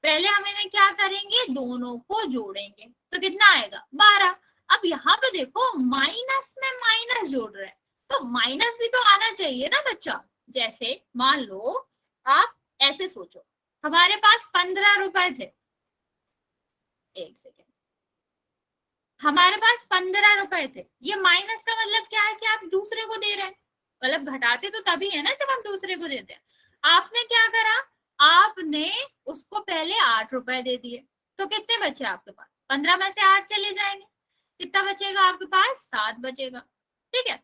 पहले हम इन्हें क्या करेंगे, दोनों को जोड़ेंगे तो कितना आएगा, 12। अब यहाँ पे देखो माइनस में माइनस जोड़ रहे हैं तो माइनस भी तो आना चाहिए ना बच्चा। जैसे मान लो आप ऐसे सोचो, हमारे पास 15 रुपए थे, एक सेकेंड, हमारे पास 15 रुपए थे। ये माइनस का मतलब क्या है कि आप दूसरे को दे रहे हैं, मतलब घटाते तो तभी है ना जब हम दूसरे को देते हैं। आपने क्या करा, आपने उसको पहले 8 रुपए दे दिए, तो कितने बचे आपके पास, 15 में से 8 चले जाएंगे, कितना बचेगा आपके पास, 7 बचेगा। ठीक है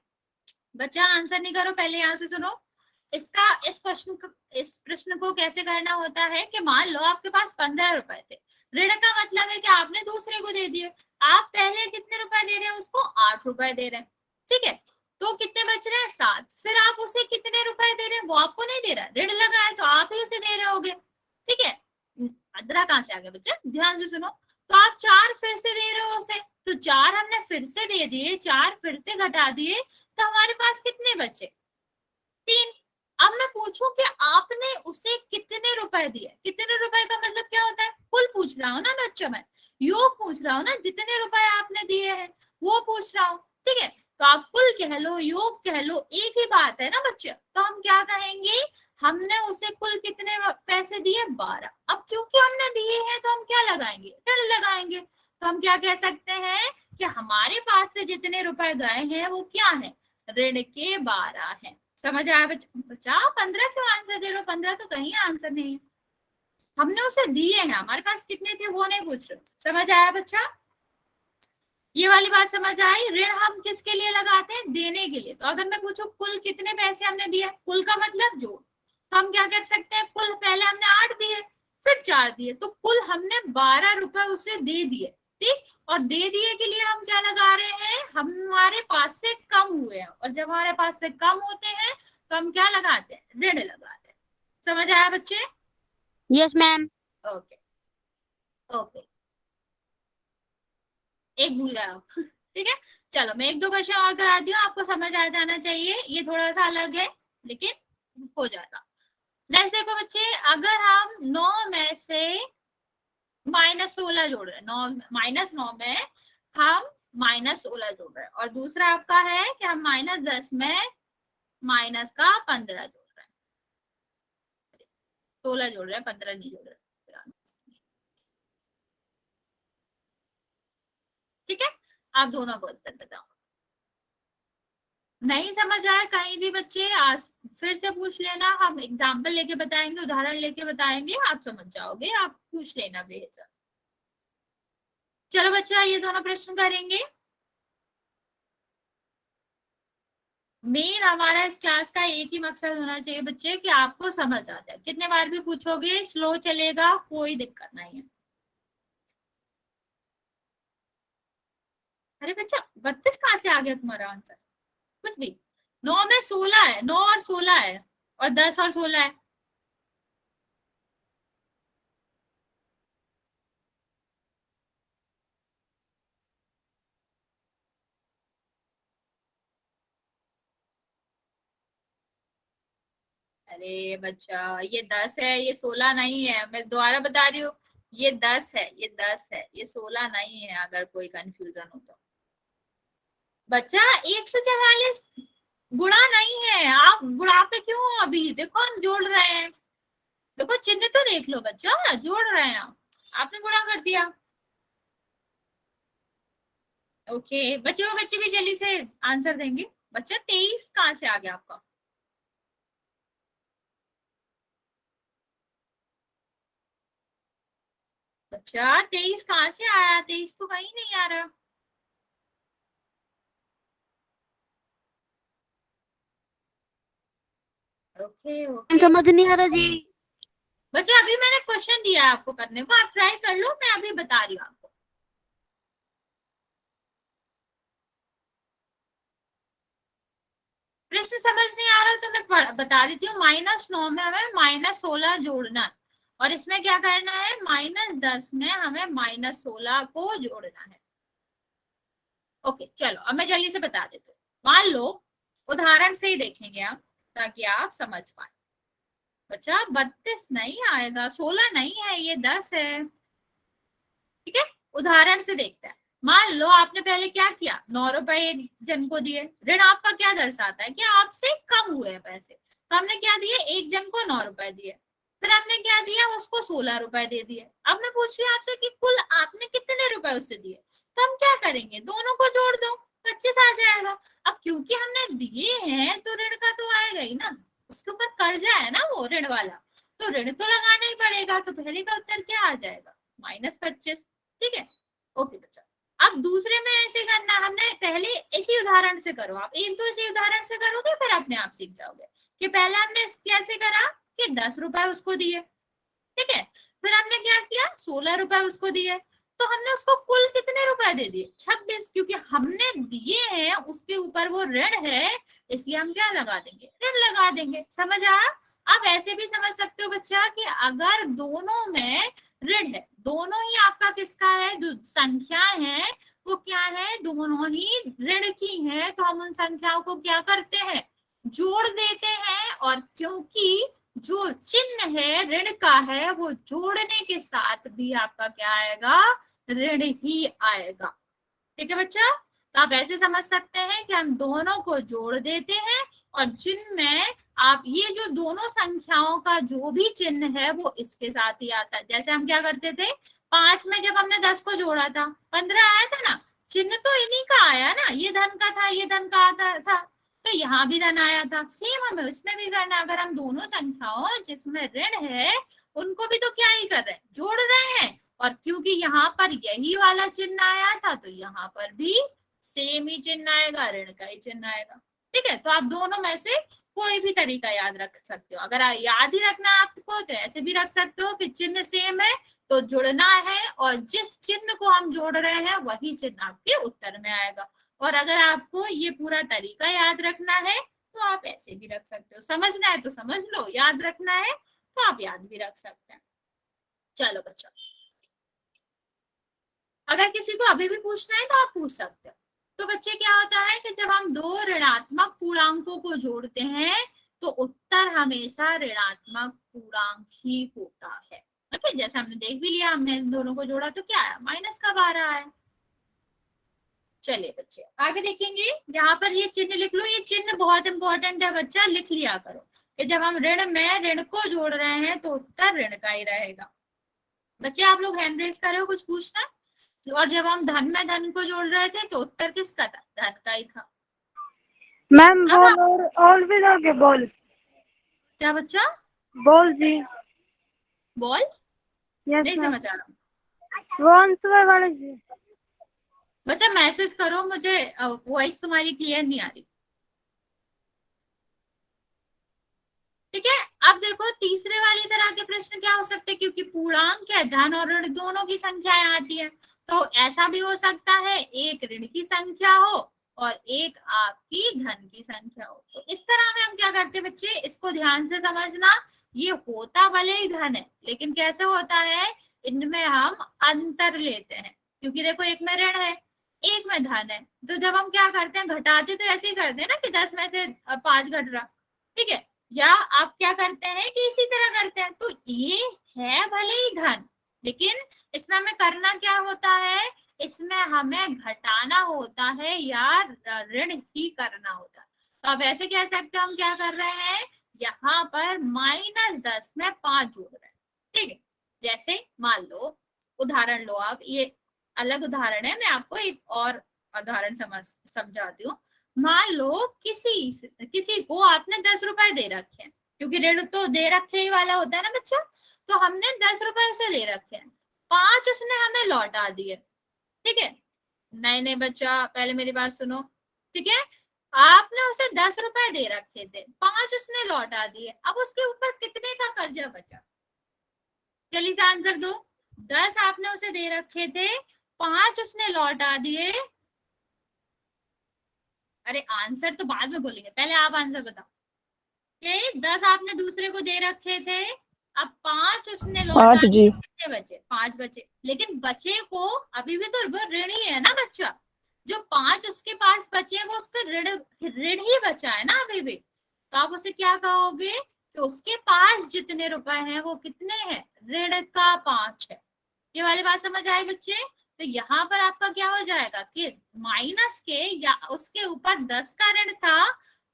बच्चा, आंसर नहीं करो, पहले यहाँ से सुनो। इस प्रश्न को कैसे करना होता है कि मान लो आपके पास 15 रुपए थे, ऋण का मतलब है कि आपने दूसरे को दे दिए। आप पहले कितने रुपए दे रहे हैं, उसको 8 रुपए दे रहे हैं। ठीक है, तो कितने बच रहे हैं, 7। फिर आप उसे कितने रुपए दे रहे हैं, वो आपको नहीं दे रहा, ऋण लगा है तो आप ही उसे दे रहे होगे। ठीक है, अदरा कहाँ से आ गया बच्चा, ध्यान से सुनो। तो आप 4 फिर से दे रहे हो उसे, तो 4 हमने फिर से दे दिए, 4 फिर से घटा दिए, तो हमारे पास कितने बचे, 3। अब मैं पूछूं कि आपने उसे कितने रुपए दिए, कितने रुपए का मतलब क्या होता है, कुल पूछ रहा हूँ ना बच्चा, मैं योग पूछ रहा हूँ ना, जितने रुपए आपने दिए हैं वो पूछ रहा हूँ। ठीक है, तो आप कुल कह लो योग कह लो, एक ही बात है ना बच्चे। तो हम क्या कहेंगे, हमने उसे कुल कितने पैसे दिए, 12। अब क्योंकि हमने दिए हैं तो हम क्या लगाएंगे, ऋण लगाएंगे। तो हम क्या कह सकते हैं कि हमारे पास से जितने रुपए गए हैं वो क्या है, ऋण के 12 है। समझ आया बच्चा, 15 क्यों आंसर दे रहे हो, 15 तो कहीं आंसर नहीं है, हमने उसे दिए हैं, हमारे पास कितने थे वो नहीं पूछ रहे। समझ आया बच्चा, ये वाली बात समझ आई। ऋण हम किसके लिए लगाते हैं, देने के लिए। तो अगर मैं पूछूं कुल कितने पैसे हमने दिए, कुल का मतलब जोड़, तो हम क्या कर सकते हैं, कुल पहले हमने 8 दिए फिर 4 दिए, तो कुल हमने 12 रुपए उसे दे दिए। ठीक, और दे दिए के लिए हम क्या लगा रहे हैं, हमारे पास से कम हुए हैं, और जब हमारे पास से कम होते हैं तो हम क्या लगाते हैं, ऋण लगाते हैं। समझ आया बच्चे? Yes ma'am. ओके ओके, एक भूल गया आप। ठीक है, चलो मैं 1-2 क्वेश्चन और कराती हूँ, आपको समझ आ जाना चाहिए। ये थोड़ा सा अलग है लेकिन हो जाएगा। नेक्स्ट देखो बच्चे, अगर हम 9 में से -16 जोड़ रहे हैं, -9 में हम -16 जोड़ रहे हैं, और दूसरा आपका है कि हम -10 में माइनस का 15 जोड़ रहे हैं, 16 जोड़ रहे हैं, 15 नहीं जोड़ रहे। ठीक है, आप दोनों को उत्तर बताओ। नहीं समझ आया कहीं भी बच्चे, आज फिर से पूछ लेना, हम एग्जाम्पल लेके बताएंगे, उदाहरण लेके बताएंगे, आप समझ जाओगे, आप पूछ लेना बेहिचक। चलो बच्चा, ये दोनों प्रश्न करेंगे। मेन हमारा इस क्लास का एक ही मकसद होना चाहिए बच्चे कि आपको समझ आ जाए। कितने बार भी पूछोगे स्लो चलेगा, कोई दिक्कत नहीं है। अरे बच्चा 32 कहाँ से आ गया तुम्हारा आंसर? कुछ भी। 9 में 16 है, 9 और 16 है, और 10 और 16 है। अरे बच्चा ये 10 है, ये 16 नहीं है, मैं दोबारा बता रही हूँ। ये 10 है, ये 10 है, ये 16 नहीं है, अगर कोई कंफ्यूजन हो तो। बच्चा 144 गुणा नहीं है, आप गुणा पे क्यों हो? अभी देखो हम जोड़ रहे हैं, देखो चिन्ह तो देख लो बच्चा, जोड़ रहे हैं आप, आपने गुणा कर दिया। ओके बच्चे, वो बच्चे भी जल्दी से आंसर देंगे। बच्चा 23 कहाँ से आ गया आपका? बच्चा 23 कहाँ से आया? 23 तो कहीं नहीं आ रहा। ओके ओके, समझ नहीं आ रहा जी। बच्चा अभी मैंने क्वेश्चन दिया है आपको करने को, आप ट्राई कर लो, मैं अभी बता रही हूँ आपको। प्रश्न समझ नहीं आ रहा तो मैं बता देती हूँ। -9 में हमें -16 जोड़ना है, और इसमें क्या करना है, -10 में हमें -16 को जोड़ना है। ओके चलो, अब मैं जल्दी से बता देती हूँ। मान लो, उदाहरण से ही देखेंगे हम ताकि आप समझ पाए। बच्चा 32 नहीं आएगा, 16 नहीं है, ये 10 है। ठीक है, उदाहरण से देखते हैं। मान लो आपने पहले क्या किया, 9 रुपए एक जन को दिए। ऋण आपका क्या दर्शाता है कि आपसे कम हुए हैं पैसे, तो हमने क्या दिए, एक जन को 9 रुपए दिए, फिर हमने क्या दिया, उसको 16 रुपए दे दिए। अब मैं पूछ रही हूँ आपसे कि कुल आपने कितने रुपए उससे दिए, तो हम क्या करेंगे, दोनों को जोड़ दो, 25 आ जाएगा। अब क्योंकि हमने दिए हैं तो ऋण का तो आएगा ही ना, उसके ऊपर कर्जा है ना वो ऋण वाला, तो ऋण तो लगाना ही पड़ेगा। तो पहले का उत्तर क्या आ जाएगा, -25। ठीक है, ओके बच्चा। अब दूसरे में ऐसे करना, हमने पहले इसी उदाहरण से करो, आप एक दो इसी उदाहरण से करोगे फिर अपने आप सीख जाओगे कि पहले हमने कैसे करा कि 10 रुपए उसको दिए। ठीक है, फिर हमने क्या किया, 16 रुपए उसको दिए, तो हमने उसको कुल कितने रुपए दे दिए, 26, क्योंकि हमने दिए हैं उसके ऊपर वो ऋण है, इसलिए हम क्या लगा देंगे, ऋण लगा देंगे। समझ आया? आप ऐसे भी समझ सकते हो बच्चा कि अगर दोनों में ऋण है, दोनों ही आपका किसका है, जो संख्या है वो क्या है, दोनों ही ऋण की है, तो हम उन संख्याओं को क्या करते हैं, जोड़ देते हैं। और क्योंकि जो चिन्ह है ऋण का है, वो जोड़ने के साथ भी आपका क्या आएगा, ऋण ही आएगा। ठीक है बच्चा, तो आप ऐसे समझ सकते हैं कि हम दोनों को जोड़ देते हैं, और जिनमें आप ये जो दोनों संख्याओं का जो भी चिन्ह है वो इसके साथ ही आता है। जैसे हम क्या करते थे, 5 में जब हमने 10 को जोड़ा था 15 आया था ना, चिन्ह तो इन्हीं का आया ना, ये धन का था, ये धन का आता था, तो यहाँ भी धन आया था। सेम हमें इसमें भी करना, अगर हम दोनों संख्याओं जिसमें ऋण है उनको भी तो क्या ही कर रहे हैं, जोड़ रहे हैं, और क्योंकि यहाँ पर यही वाला चिन्ह आया था तो यहाँ पर भी सेम ही चिन्ह आएगा, ऋण का ही चिन्ह आएगा। ठीक है, तो आप दोनों में से कोई भी तरीका याद रख सकते हो। अगर याद ही रखना है आपको तो ऐसे भी रख सकते हो कि चिन्ह सेम है तो जुड़ना है, और जिस चिन्ह को हम जोड़ रहे हैं वही चिन्ह आपके उत्तर में आएगा। और अगर आपको ये पूरा तरीका याद रखना है तो आप ऐसे भी रख सकते हो, समझना है तो समझ लो, याद रखना है तो आप याद भी रख सकते हैं। चलो बच्चों, अगर किसी को अभी भी पूछना है तो आप पूछ सकते हो। तो बच्चे क्या होता है कि जब हम दो ऋणात्मक पूर्णांकों को जोड़ते हैं तो उत्तर हमेशा ऋणात्मक पूर्णांक ही होता है। ओके, जैसे हमने देख भी लिया, हमने इन दोनों को जोड़ा तो क्या है, -12 है। चलिए बच्चे आगे देखेंगे। यहाँ पर ये चिन्ह लिख लो, ये चिन्ह बहुत इंपॉर्टेंट है बच्चा, लिख लिया करो कि जब हम ऋण में ऋण को जोड़ रहे हैं तो उत्तर ऋण का ही रहेगा। बच्चे आप लोग हैंड रेज कर रहे हो, कुछ पूछना? और जब हम धन में धन को जोड़ रहे थे तो उत्तर किसका था? धन का ही था। मैम अब बॉल और भी दोगे? बॉल क्या बच्चा? बॉल जी। बॉल यस नहीं मैम। समझ आ रहा। वो आंसर वाले जी। बच्चा मैसेज करो मुझे, वॉइस तुम्हारी क्लियर नहीं आ रही। ठीक है, अब देखो तीसरे वाली तरह के प्रश्न क्या हो सकते हैं, क्योंकि पूर्णांक है, धन और ऋण दोनों की संख्याएं आती है, तो ऐसा भी हो सकता है एक ऋण की संख्या हो और एक आपकी धन की संख्या हो। तो इस तरह में हम क्या करते हैं बच्चे, इसको ध्यान से समझना। ये होता भले ही धन है, लेकिन कैसे होता है, इनमें हम अंतर लेते हैं, क्योंकि देखो एक में ऋण है एक में धन है, तो जब हम क्या करते हैं घटाते तो ऐसे ही करते हैं ना कि 10 में से 5 घट रहा। ठीक है, या आप क्या करते हैं कि इसी तरह करते हैं। तो ये है भले ही धन, लेकिन इसमें हमें करना क्या होता है, इसमें हमें घटाना होता है या ऋण ही करना होता है। तो अब ऐसे कह सकते हैं हम क्या कर रहे हैं, यहाँ पर -10 में 5 जोड़ रहे हैं। ठीक है, जैसे मान लो उदाहरण लो आप, ये अलग उदाहरण है, मैं आपको एक और उदाहरण समझाती हूँ। मान लो किसी को आपने 10 रुपए दे रखे हैं, क्योंकि ऋण तो दे रखे ही वाला होता है ना बच्चा, तो हमने 10 रुपए उसे दे रखे हैं, 5 उसने हमें लौटा दिए। ठीक है, नहीं नहीं बच्चा पहले मेरी बात सुनो। ठीक है, आपने उसे 10 रुपए दे रखे थे, 5 उसने लौटा दिए, अब उसके ऊपर कितने का कर्जा बचा? जल्दी से आंसर दो। 10 आपने उसे दे रखे थे, 5 उसने लौटा दिए। अरे आंसर तो बाद में बोलेंगे, पहले आप आंसर बताओ। कि 10 आपने दूसरे को दे रखे थे, अब 5 उसने लौटा 5 जी। दिए, कितने बचे? 5 बचे, लेकिन बचे को अभी भी तो वो ऋण ही है ना बच्चा। जो 5 उसके पास बचे वो उसका ऋण ही बचा है ना अभी भी। तो आप उसे क्या कहोगे कि उसके पास जितने रुपए हैं वो कितने हैं? ऋण का 5 है। ये वाली बात समझ आई बच्चे? तो यहाँ पर आपका क्या हो जाएगा कि माइनस के या उसके ऊपर 10 का ऋण था,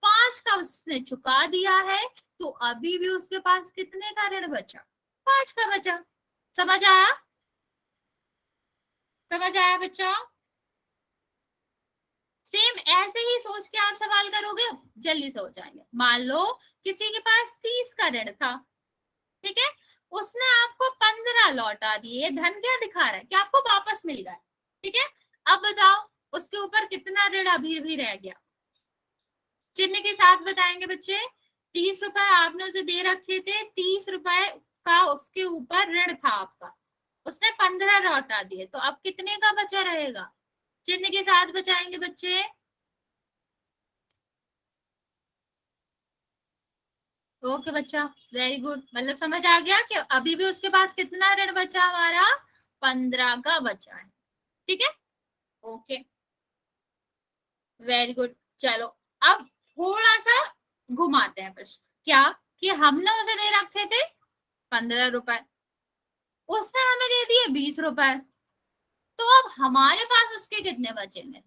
5 का उसने चुका दिया है, तो अभी भी उसके पास कितने का ऋण बचा? 5 का बचा। समझ आया? समझ आया बच्चा? सेम ऐसे ही सोच के आप सवाल करोगे जल्दी से हो जाएंगे। मान लो किसी के पास 30 का ऋण था, ठीक है, उसने आपको 15 लौटा दिए, धन क्या दिखा रहा है कि आपको वापस मिल गया। ठीक है, अब बताओ उसके ऊपर कितना ऋण अभी भी रह गया? चिन्ह के साथ बताएंगे बच्चे। 30 रुपए आपने उसे दे रखे थे, 30 रुपए का उसके ऊपर ऋण था आपका, उसने 15 लौटा दिए, तो अब कितने का बचा रहेगा? चिन्ह के साथ बचाएंगे बच्चे। ओके बच्चा, वेरी गुड, मतलब समझ आ गया कि अभी भी उसके पास कितना ऋण बचा? हमारा 15 का बचा है। ठीक है, ओके वेरी गुड। चलो अब थोड़ा सा घुमाते हैं प्रश्न। क्या कि हमने उसे दे रखे थे 15 रुपए, उसने हमें दे दिए 20 रुपए, तो अब हमारे पास उसके कितने बचेंगे?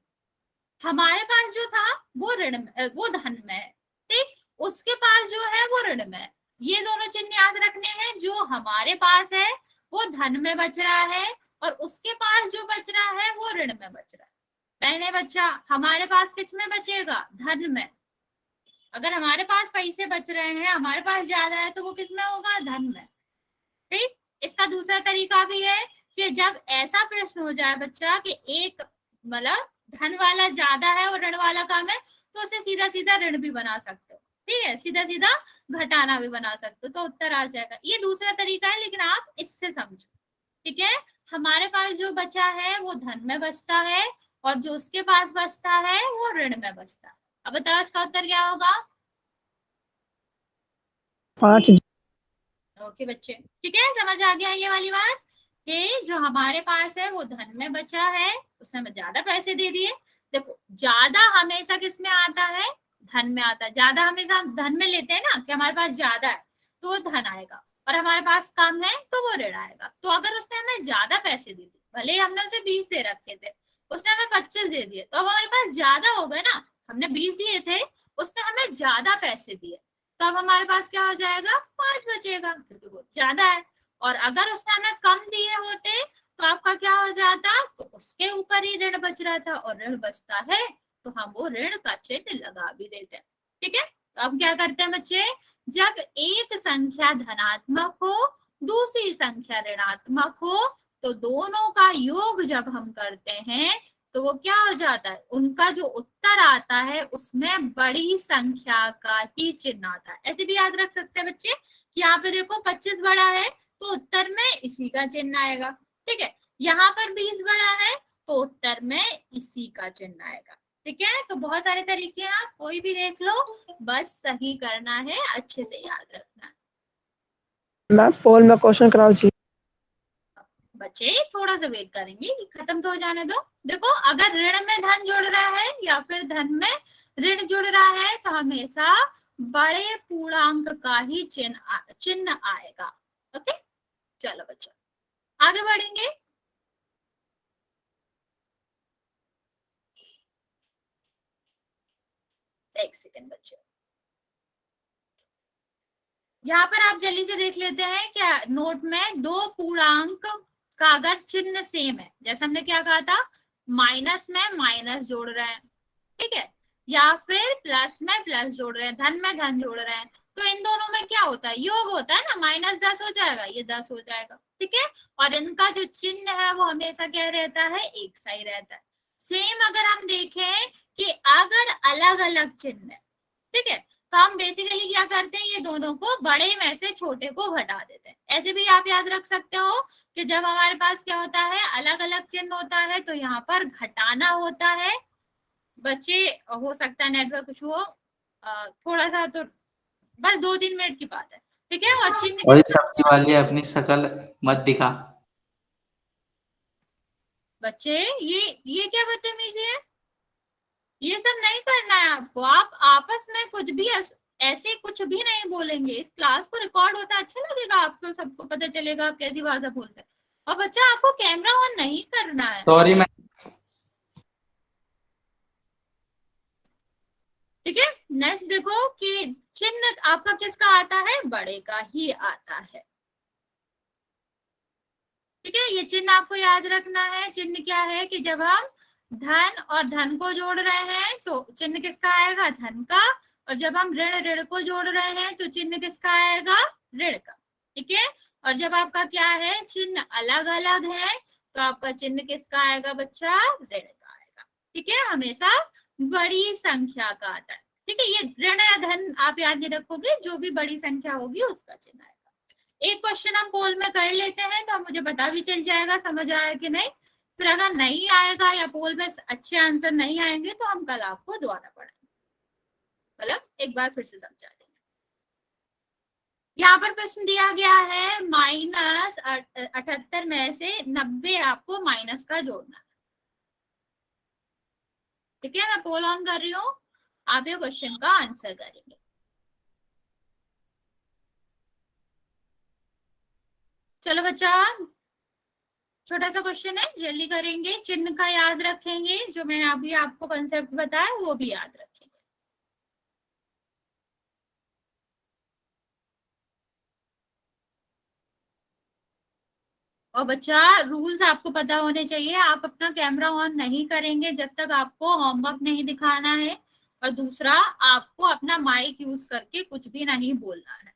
हमारे पास जो था वो ऋण में, वो धन में है, ठीक, उसके पास जो है वो ऋण में है। ये दोनों चिन्ह याद रखने हैं, जो हमारे पास है वो धन में बच रहा है और उसके पास जो बच रहा है वो ऋण में बच रहा है। पहले बच्चा हमारे पास किस में बचेगा? धन में। अगर हमारे पास पैसे बच रहे हैं, हमारे पास ज्यादा है, तो वो किस में होगा? धन में। ठीक, इसका दूसरा तरीका भी है कि जब ऐसा प्रश्न हो जाए बच्चा कि एक मतलब धन वाला ज्यादा है और ऋण वाला कम है, तो उसे सीधा सीधा ऋण भी बना सकते हो। ठीक है, सीधा सीधा घटाना भी बना सकते हो, तो उत्तर आ जाएगा। ये दूसरा तरीका है, लेकिन आप इससे समझो। ठीक है, हमारे पास जो बचा है वो धन में बचता है और जो उसके पास बचता है वो ऋण में बचता है। अब बताओ इसका उत्तर क्या होगा? 5 जी। ओके बच्चे, ठीक है, समझ आ गया ये वाली बात कि जो हमारे पास है वो धन में बचा है, उसने हमें ज्यादा पैसे दे दिए। देखो ज्यादा हमेशा किस में आता है? धन में आता है। ज्यादा हमेशा हम धन में लेते हैं ना कि हमारे पास ज्यादा है तो वो धन आएगा, और हमारे पास कम है तो वो ऋण आएगा। तो अगर उसने हमें ज्यादा पैसे दे दिए, भले ही हमने उसे 20 दे रखे थे, उसने हमें 25 दे दिए, तो अब हमारे पास ज्यादा हो गए ना, हमने 20 दिए थे, उसने हमें ज्यादा पैसे दिए, तो अब हमारे पास क्या हो जाएगा, 5 बचेगा, क्योंकि वो ज्यादा है। और अगर उसने हमें कम दिए होते तो आपका क्या हो जाता, तो उसके ऊपर ही ऋण बच रहा था, और ऋण बचता है तो हम वो ऋण का चिन्ह लगा भी देते हैं। ठीक है, तो अब क्या करते हैं बच्चे, जब एक संख्या धनात्मक हो, दूसरी संख्या ऋणात्मक हो, तो दोनों का योग जब हम करते हैं तो वो क्या हो जाता है, उनका जो उत्तर आता है उसमें बड़ी संख्या का ही चिन्ह आता है। ऐसे भी याद रख सकते हैं बच्चे कि यहाँ पे देखो 25 बड़ा है तो उत्तर में इसी का चिन्ह आएगा। ठीक है, यहाँ पर 20 बड़ा है तो उत्तर में इसी का चिन्ह आएगा। ठीक है, तो बहुत सारे तरीके हैं, आप कोई भी देख लो, बस सही करना है, अच्छे से याद रखना है। मैम पोल में क्वेश्चन कराओ जी। बच्चे थोड़ा सा वेट करेंगे, खत्म तो हो जाने दो। देखो, अगर ऋण में धन जुड़ रहा है या फिर धन में ऋण जुड़ रहा है तो हमेशा बड़े पूर्णांक का ही चिन्ह आएगा। ओके, चलो बच्चों आगे बढ़ेंगे। एक सेकंड बच्चों, यहाँ पर आप जल्दी से देख लेते हैं क्या नोट में, दो पूर्णांक का अगर चिन्ह सेम है, जैसे हमने क्या कहा था, माइनस में माइनस जोड़ रहे हैं, ठीक है, या फिर प्लस में प्लस जोड़ रहे हैं, धन में धन जोड़ रहे हैं, तो इन दोनों में क्या होता है, योग होता है ना, -10 हो जाएगा, ये 10 हो जाएगा। ठीक है, और इनका जो चिन्ह है वो हमेशा क्या रहता है, एक सा ही रहता है। सेम अगर हम देखें कि अगर अलग अलग चिन्ह है, ठीक है, तो हम बेसिकली क्या करते हैं, ये दोनों को बड़े में से छोटे को घटा देते हैं। ऐसे भी आप याद रख सकते हो कि जब हमारे पास क्या होता है, अलग अलग चिन्ह होता है तो यहाँ पर घटाना होता है। बच्चे हो सकता है नेटवर्क कुछ हो, थोड़ा सा, तो बस 2-3 मिनट की बात है। ठीक है, और चिन्ह वही सब्जी वाली अपनी शकल मत दिखा। बच्चे ये क्या बदतमीजी है, ये सब नहीं करना है आपको। आप आपस में कुछ भी ऐसे कुछ भी नहीं बोलेंगे। इस क्लास को रिकॉर्ड होता है, अच्छा लगेगा आपको, सबको पता चलेगा आप कैसी भाषा बोलते हैं। और बच्चा आपको कैमरा ऑन नहीं करना है। सॉरी मैं। ठीक है, नेक्स्ट देखो कि चिन्ह आपका किसका आता है, बड़े का ही आता है। ठीक है, ये चिन्ह आपको याद रखना है। चिन्ह क्या है कि जब हम धन और धन को जोड़ रहे हैं तो चिन्ह किसका आएगा, धन का, और जब हम ऋण ऋण को जोड़ रहे हैं तो चिन्ह किसका आएगा, ऋण का। ठीक है, और जब आपका क्या है, चिन्ह अलग अलग है तो आपका चिन्ह किसका आएगा बच्चा, ऋण का आएगा। ठीक है, हमेशा बड़ी संख्या का आता है। ठीक है, ये ऋण या धन आप याद नहीं रखोगे, जो भी बड़ी संख्या होगी उसका चिन्ह आएगा। एक क्वेश्चन हम पोल में कर लेते हैं तो मुझे पता भी चल जाएगा समझ आया कि नहीं। फिर अगर नहीं आएगा या पोल में अच्छे आंसर नहीं आएंगे तो हम कल आपको दोबारा पढ़ाएंगे, मतलब एक बार फिर से समझा देंगे। यहाँ पर प्रश्न दिया गया है, -78 में से 90 आपको माइनस का जोड़ना। ठीक है, मैं पोल ऑन कर रही हूँ, आप ये क्वेश्चन का आंसर करेंगे। चलो बच्चा, छोटा सा क्वेश्चन है, जल्दी करेंगे, चिन्ह का याद रखेंगे, जो मैंने अभी आपको कंसेप्ट बताया वो भी याद रखेंगे। और बच्चा रूल्स आपको पता होने चाहिए, आप अपना कैमरा ऑन नहीं करेंगे जब तक आपको होमवर्क नहीं दिखाना है, और दूसरा आपको अपना माइक यूज करके कुछ भी नहीं बोलना है।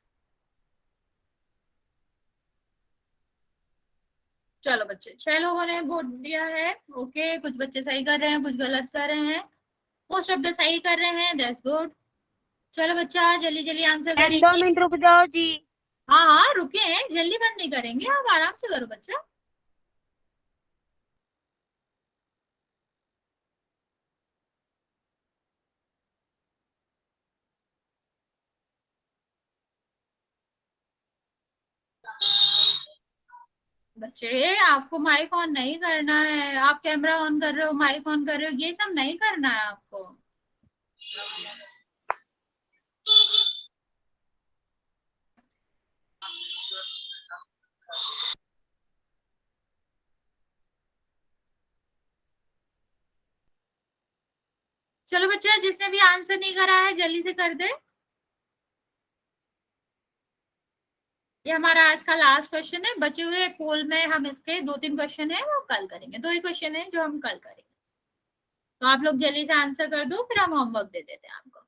चलो बच्चे, 6 लोगों ने वोट दिया है। ओके, कुछ बच्चे सही कर रहे हैं, कुछ गलत कर रहे हैं, मोस्ट ऑफ द सही कर रहे हैं, दैट्स गुड। चलो बच्चा जल्दी जल्दी आंसर 2 करेंगे। मिनट रुक जाओ जी। हाँ हाँ रुके हैं, जल्दी बंद नहीं करेंगे, आप आराम से करो बच्चा। बच्चे आपको माइक ऑन नहीं करना है, आप कैमरा ऑन कर रहे हो, माइक ऑन कर रहे हो, ये सब नहीं करना है आपको। चलो बच्चा, जिसने भी आंसर नहीं करा है जल्दी से कर दे। ये हमारा आज का लास्ट क्वेश्चन है। बचे हुए पोल में हम इसके 2-3 क्वेश्चन है वो कल करेंगे। 2 ही क्वेश्चन है जो हम कल करेंगे, तो आप लोग जल्दी से आंसर कर दो, फिर हम होमवर्क दे देते हैं आपको।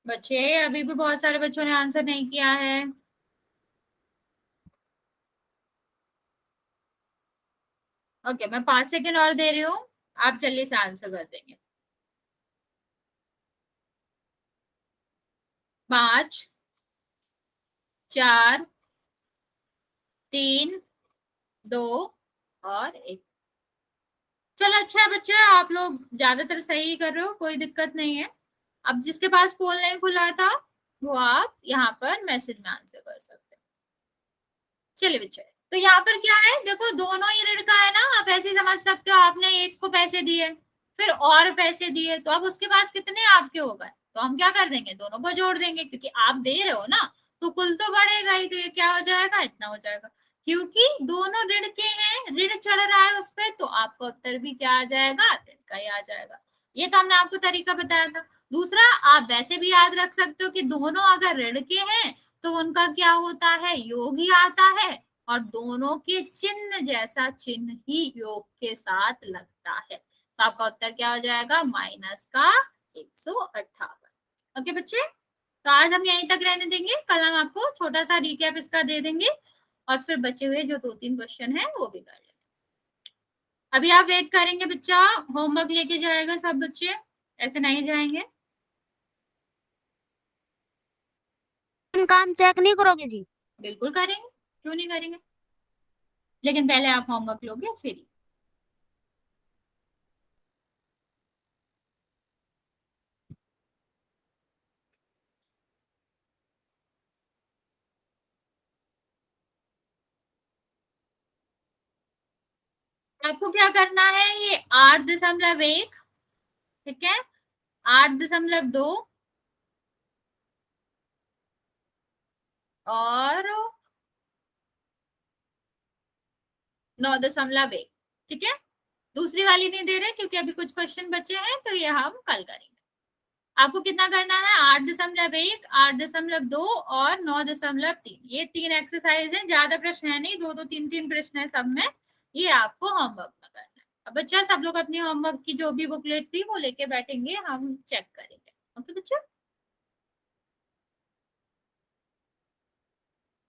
बच्चे, अभी भी बहुत सारे बच्चों ने आंसर नहीं किया है। ओके, मैं 5 सेकेंड और दे रही हूँ, आप जल्दी से आंसर कर देंगे। 5, 4, 3, 2 और 1। चलो अच्छा है बच्चे, आप लोग ज्यादातर सही कर रहे हो, कोई दिक्कत नहीं है। अब जिसके पास पोल नहीं खुला था वो आप यहाँ पर मैसेज में आंसर कर सकते हैं। चलिए बच्चे, तो यहाँ पर क्या है, देखो दोनों ही ऋण का है ना, आप ऐसे ही समझ सकते हो। आपने एक को पैसे दिए, फिर और पैसे दिए, तो अब उसके पास कितने आपके हो गए, तो हम क्या कर देंगे, दोनों को जोड़ देंगे, क्योंकि आप दे रहे हो ना, तो कुल तो बढ़ेगा ही। तो ये क्या हो जाएगा, इतना हो जाएगा, क्योंकि दोनों ऋण के हैं, ऋण चढ़ रहा है उस पर, तो आपका उत्तर भी क्या आ जाएगा, ऋण का ही आ जाएगा। ये तो हमने आपको तरीका बताया था। दूसरा, आप वैसे भी याद रख सकते हो कि दोनों अगर ऋण के हैं तो उनका क्या होता है, योग ही आता है, और दोनों के चिन्ह जैसा चिन्ह ही योग के साथ लगता है। तो आपका उत्तर क्या हो जाएगा, माइनस का 158। ओके बच्चे, तो आज हम यहीं तक रहने देंगे, कल हम आपको छोटा सा रिकैप इसका दे देंगे, और फिर बचे हुए जो 2-3 क्वेश्चन है वो भी कर लेंगे। अभी आप वेट करेंगे बच्चा, होमवर्क लेके जाएगा सब बच्चे, ऐसे नहीं जाएंगे। काम चेक नहीं करोगे जी? बिल्कुल करेंगे, क्यों नहीं करेंगे, लेकिन पहले आप होमवर्क लोगे फिर। आपको क्या करना है, ये 8.1, ठीक है, 8.2 और 9.1, ठीक है। दूसरी वाली नहीं दे रहे क्योंकि अभी कुछ क्वेश्चन बचे हैं, तो ये हम कल करेंगे। आपको कितना करना है, 8.1, 8.2 और 9.3। ये 3 एक्सरसाइज है, ज्यादा प्रश्न है नहीं, 2-3 प्रश्न है सब में। ये आपको होमवर्क में करना है। अब बच्चा सब लोग अपनी होमवर्क की जो भी बुकलेट थी वो लेके बैठेंगे, हम चेक करेंगे। ओके बच्चा।